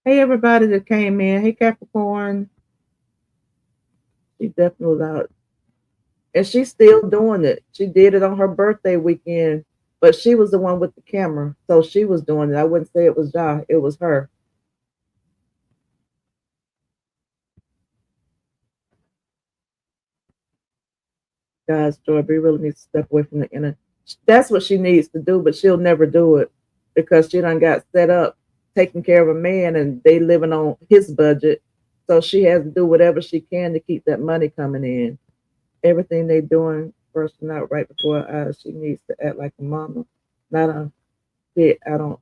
Hey, everybody that came in. Hey, Capricorn. She definitely was out. And she's still doing it. She did it on her birthday weekend, but she was the one with the camera. So she was doing it. I wouldn't say it was Ja, it was her. Guys, Joy B really needs to step away from the internet. That's what she needs to do, but she'll never do it because she done got set up taking care of a man and they living on his budget. So she has to do whatever she can to keep that money coming in. Everything they doing first and out right before her eyes, she needs to act like a mama, not a kid. I don't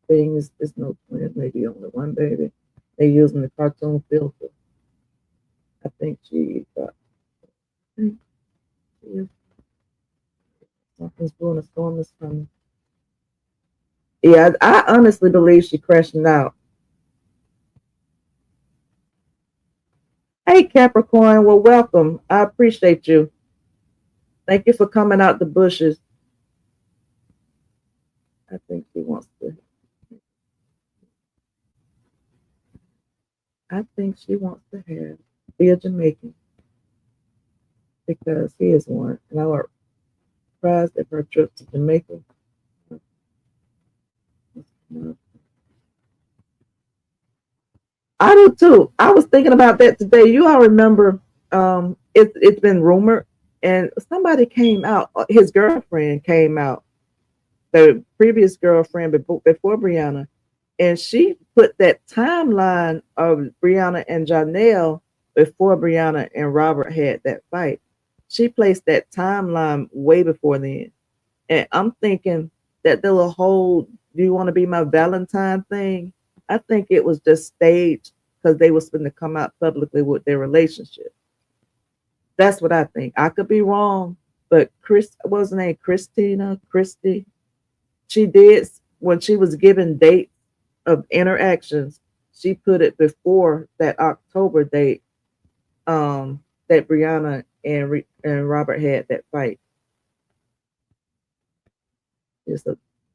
think it's no twins, maybe only one baby. They using the cartoon filter. I think she got. I think she is. Something's brewing. A storm is coming. Yeah, I honestly believe she crashing out. Hey, Capricorn. Well, welcome. I appreciate you. Thank you for coming out the bushes. I think she wants to. I think she wants to be a Jamaican because he is one, and I was surprised at her trip to Jamaica. I do too. I was thinking about that today. You all remember? It's been rumored, and somebody came out. His girlfriend came out, the previous girlfriend before Briana, and she put that timeline of Briana and Johnell before Briana and Robert had that fight. She placed that timeline way before then. And I'm thinking that little whole "do you want to be my Valentine" thing, I think it was just staged because they was going to come out publicly with their relationship. That's what I think. I could be wrong, but Chris, what was her name? Christy, she did when she was given dates of interactions. she put it before that October date that Briana and Robert had that fight.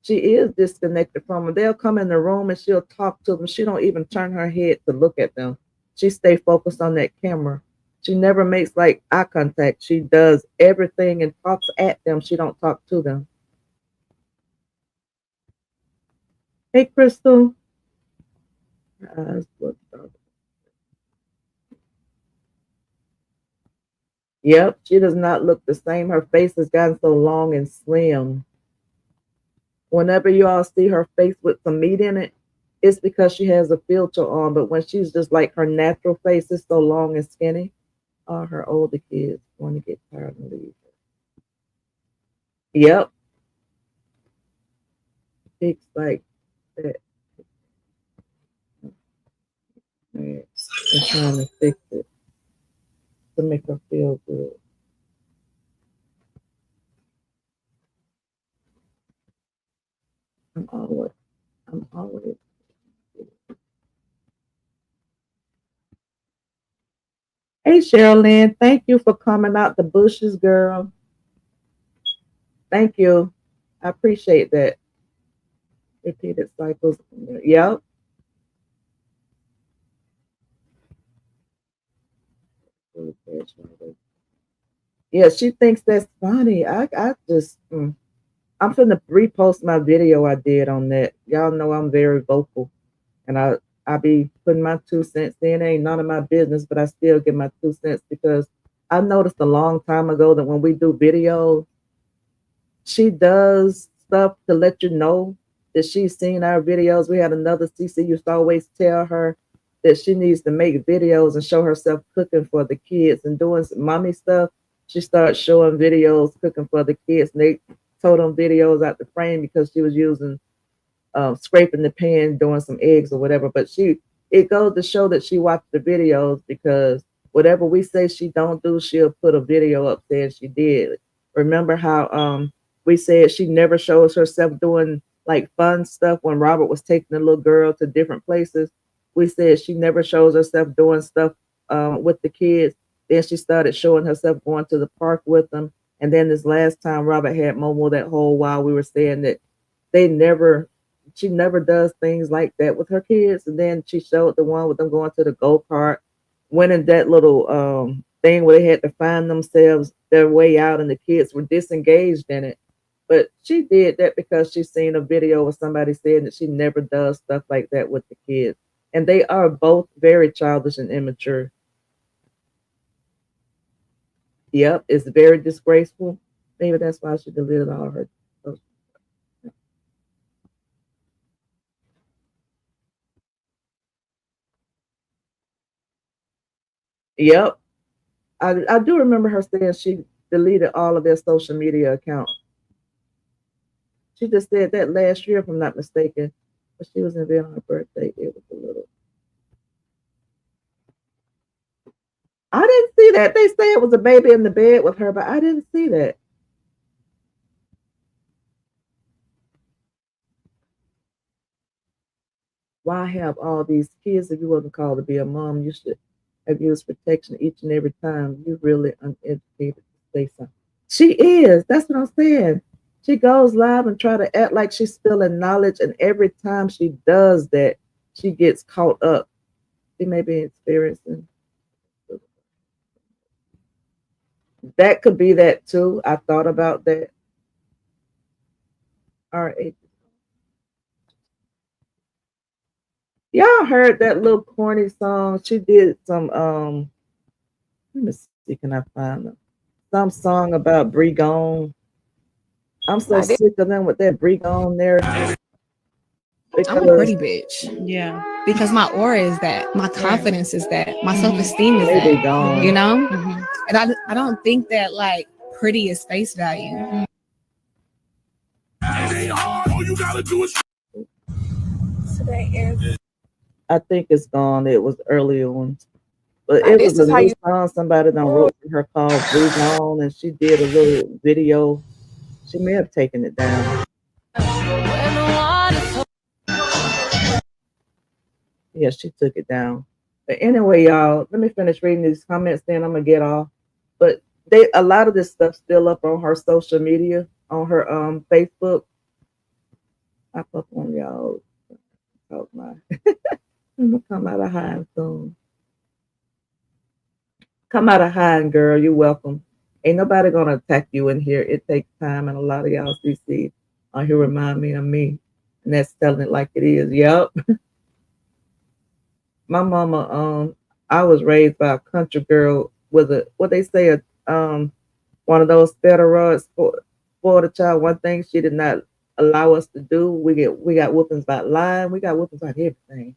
She is disconnected from them. They'll come in the room and she'll talk to them. She don't even turn her head to look at them. She stay focused on that camera. She never makes like eye contact. She does everything and talks at them. She don't talk to them. Hey, Crystal. Yep, she does not look the same. Her face has gotten so long and slim. Whenever you all see her face with some meat in it, it's because she has a filter on. But when she's just like her natural face is so long and skinny, all her older kids want to get tired and leave her. Yep. It's like that. I'm trying to fix it to make her feel good. I'm always. Hey, Sherilyn, thank you for coming out the bushes, girl. Thank you. I appreciate that. Repeated cycles. Yep. Yeah, she thinks that's funny. I just, I'm finna repost my video I did on that. Y'all know I'm very vocal, and I be putting my 2 cents in. It ain't none of my business, but I still give my 2 cents because I noticed a long time ago that when we do videos, she does stuff to let you know that she's seen our videos. We had another CC used to always tell her that she needs to make videos and show herself cooking for the kids and doing some mommy stuff. She started showing videos cooking for the kids, and they told them videos out the frame because she was using scraping the pan, doing some eggs or whatever. But it goes to show that she watched the videos because whatever we say she don't do, she'll put a video up saying she did. Remember how we said she never shows herself doing like fun stuff when Robert was taking the little girl to different places. We said she never shows herself doing stuff with the kids. Then she started showing herself going to the park with them. And then this last time Robert had Momo that whole while, we were saying that she never does things like that with her kids. And then she showed the one with them going to the go-kart, winning that little thing where they had to find themselves their way out and the kids were disengaged in it. But she did that because she's seen a video where somebody said that she never does stuff like that with the kids. And they are both very childish and immature. Yep, it's very disgraceful. Maybe that's why she deleted all her. Yep. I do remember her saying she deleted all of their social media accounts. She just said that last year, if I'm not mistaken. But she was in bed on her birthday. It was a little. I didn't see that. They say it was a baby in the bed with her, but I didn't see that. Why have all these kids if you wasn't called to be a mom? You should have used protection each and every time. You really uneducated to say something. She is. That's what I'm saying. She goes live and try to act like she's spilling knowledge, and every time she does that, she gets caught up. She may be experiencing. That could be that too. I thought about that. All right. Y'all heard that little corny song? She did some let me see, can I find them? Some song about Brigone. I'm so sick of them with that Brigone narrative. I'm a pretty bitch. Yeah. Because my aura is that. My confidence is that. My self-esteem is that. You know? Mm-hmm. And I don't think that like pretty is face value. All you gotta do is I think it's gone. It was earlier on. But it was a new song somebody done wrote for her called Brigone, and she did a little video. She may have taken it down. Yeah, Yeah, she took it down. But anyway, y'all, let me finish reading these comments, then I'm gonna get off. But a lot of this stuff still up on her social media, on her Facebook. I put on y'all. Oh my, I'm gonna come out of hiding soon. Come out of hiding, girl. You're welcome. Ain't nobody gonna attack you in here. It takes time, and a lot of y'all CC on here remind me of me, and that's telling it like it is. Yep. My mama, I was raised by a country girl with a what they say one of those steroids for the child. One thing she did not allow us to do. We got whoopings about lying. We got whoopings about everything.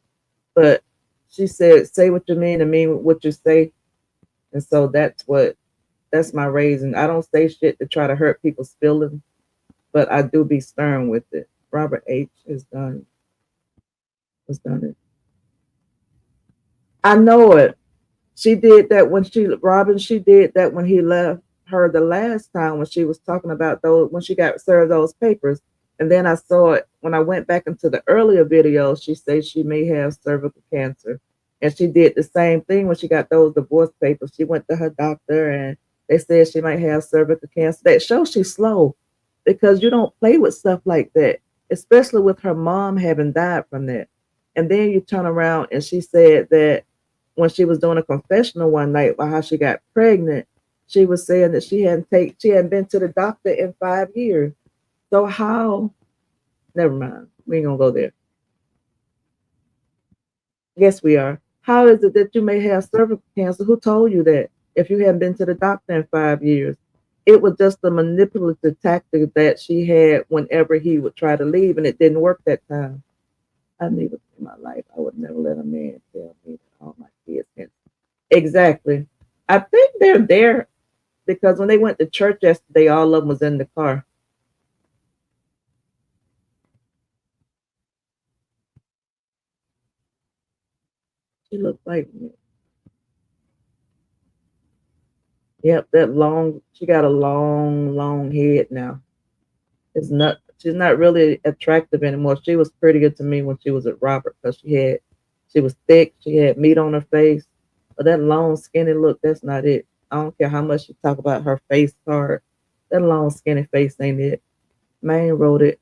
But she said, "Say what you mean and mean what you say." And so that's my raising. I don't say shit to try to hurt people's feelings, but I do be stern with it. Robert H. has done it. I know it. She did that when she did that when he left her the last time when she was talking about those when she got served those papers. And then I saw it when I went back into the earlier video. She said she may have cervical cancer. And she did the same thing when she got those divorce papers. She went to her doctor and they said she might have cervical cancer. That shows she's slow because you don't play with stuff like that, especially with her mom having died from that. And then you turn around and she said that when she was doing a confessional one night about how she got pregnant, she was saying that she hadn't been to the doctor in 5 years. So how? Never mind. We ain't gonna go there. Yes, we are. How is it that you may have cervical cancer? Who told you that? If you hadn't been to the doctor in 5 years, it was just a manipulative tactic that she had whenever he would try to leave, and it didn't work that time. I never in my life I would never let a man tell me that all my kids can. Exactly. I think they're there because when they went to church yesterday, all of them was in the car. She looks like me. Yep, she got a long head now. She's not really attractive anymore. She was prettier to me when she was at Robert because she was thick, she had meat on her face. But that long skinny look, that's not it. I don't care how much you talk about her face card. That long skinny face ain't it. Man wrote it.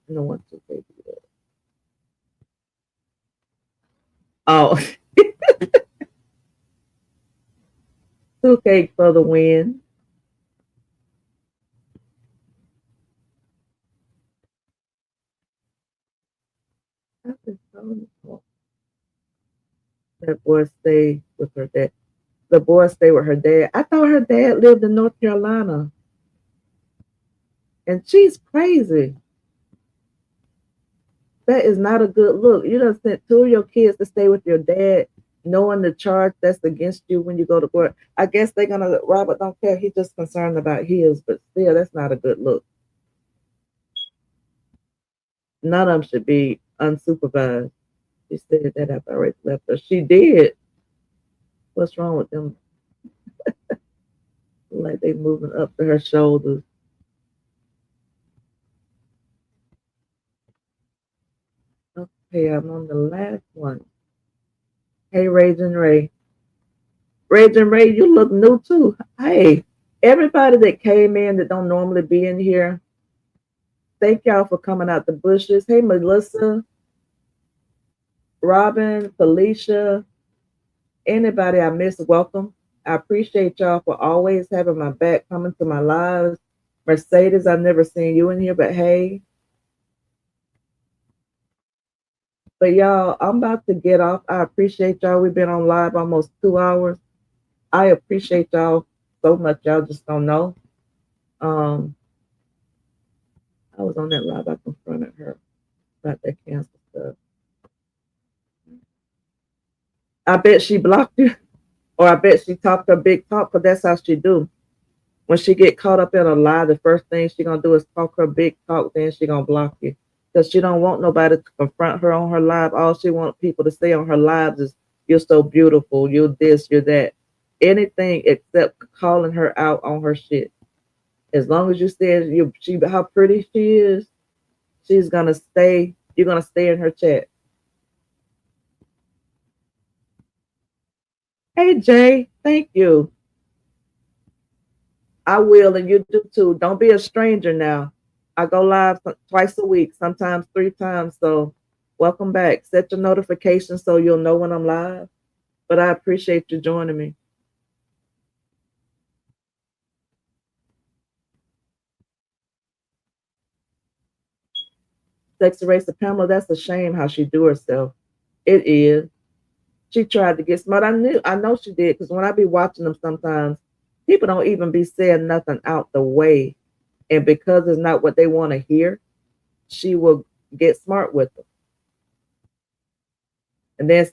No one to say that. Oh, two cake for the win. That boy stayed with her dad. The boy stayed with her dad. I thought her dad lived in North Carolina. And she's crazy. That is not a good look. You done sent two of your kids to stay with your dad, knowing the charge that's against you when you go to court. I guess they're gonna Robert don't care. He's just concerned about his, but still, that's not a good look. None of them should be unsupervised. She said that after I already left her. She did. What's wrong with them? Like they moving up to her shoulders. Okay, I'm on the last one. Hey, Raging Ray. Raging Ray, you look new too. Hey, everybody that came in that don't normally be in here, thank y'all for coming out the bushes. Hey, Melissa, Robin, Felicia, anybody I missed, welcome. I appreciate y'all for always having my back, coming to my lives. Mercedes, I've never seen you in here, but hey. But y'all, I'm about to get off. I appreciate y'all. We've been on live almost 2 hours. I appreciate y'all so much. Y'all just don't know. I was on that live. I confronted her about that cancer stuff. I bet she blocked you, or I bet she talked her big talk, because that's how she do. When she get caught up in a lie, the first thing she gonna do is talk her big talk, then she gonna block you. Because she don't want nobody to confront her on her live. All she wants people to say on her lives is, you're so beautiful, you're this, you're that. Anything except calling her out on her shit. As long as you say how pretty she is, she's gonna stay. You're gonna stay in her chat. Hey Jay, thank you. I will, and you do too. Don't be a stranger now. I go live twice a week, sometimes 3 times. So welcome back. Set your notifications so you'll know when I'm live. But I appreciate you joining me. Sex eraser Pamela, that's a shame how she do herself. It is. She tried to get smart. I know she did, because when I be watching them sometimes, people don't even be saying nothing out the way. And because it's not what they want to hear, she will get smart with them. And then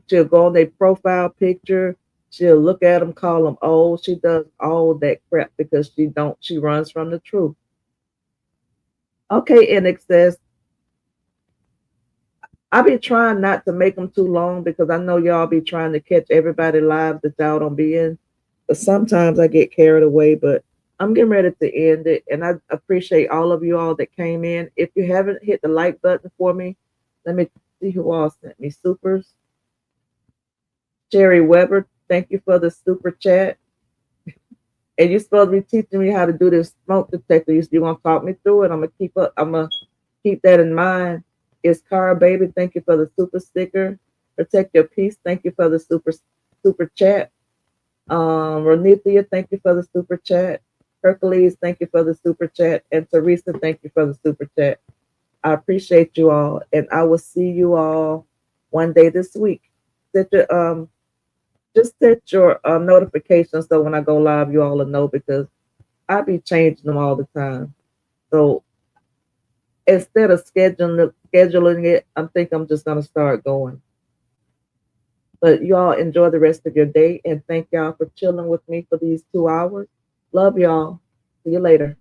she'll go on their profile picture. She'll look at them, call them old. She does all that crap because she runs from the truth. Okay, NX says, I be trying not to make them too long because I know y'all be trying to catch everybody live that y'all don't be in. But sometimes I get carried away, but I'm getting ready to end it. And I appreciate all of you all that came in. If you haven't hit the like button for me, let me see who all sent me supers. Sherry Weber, thank you for the super chat. And you're supposed to be teaching me how to do this smoke detector. You're gonna talk me through it. I'm gonna keep that in mind. It's Cara Baby, thank you for the super sticker. Protect Your Peace, thank you for the super chat. Ronithia, thank you for the super chat. Hercules, thank you for the super chat. And Teresa, thank you for the super chat. I appreciate you all, and I will see you all one day this week. Set your just set your notifications so when I go live, you all will know, because I be changing them all the time. So instead of scheduling it, I think I'm just gonna start going. But y'all enjoy the rest of your day, and thank y'all for chilling with me for these 2 hours. Love y'all. See you later.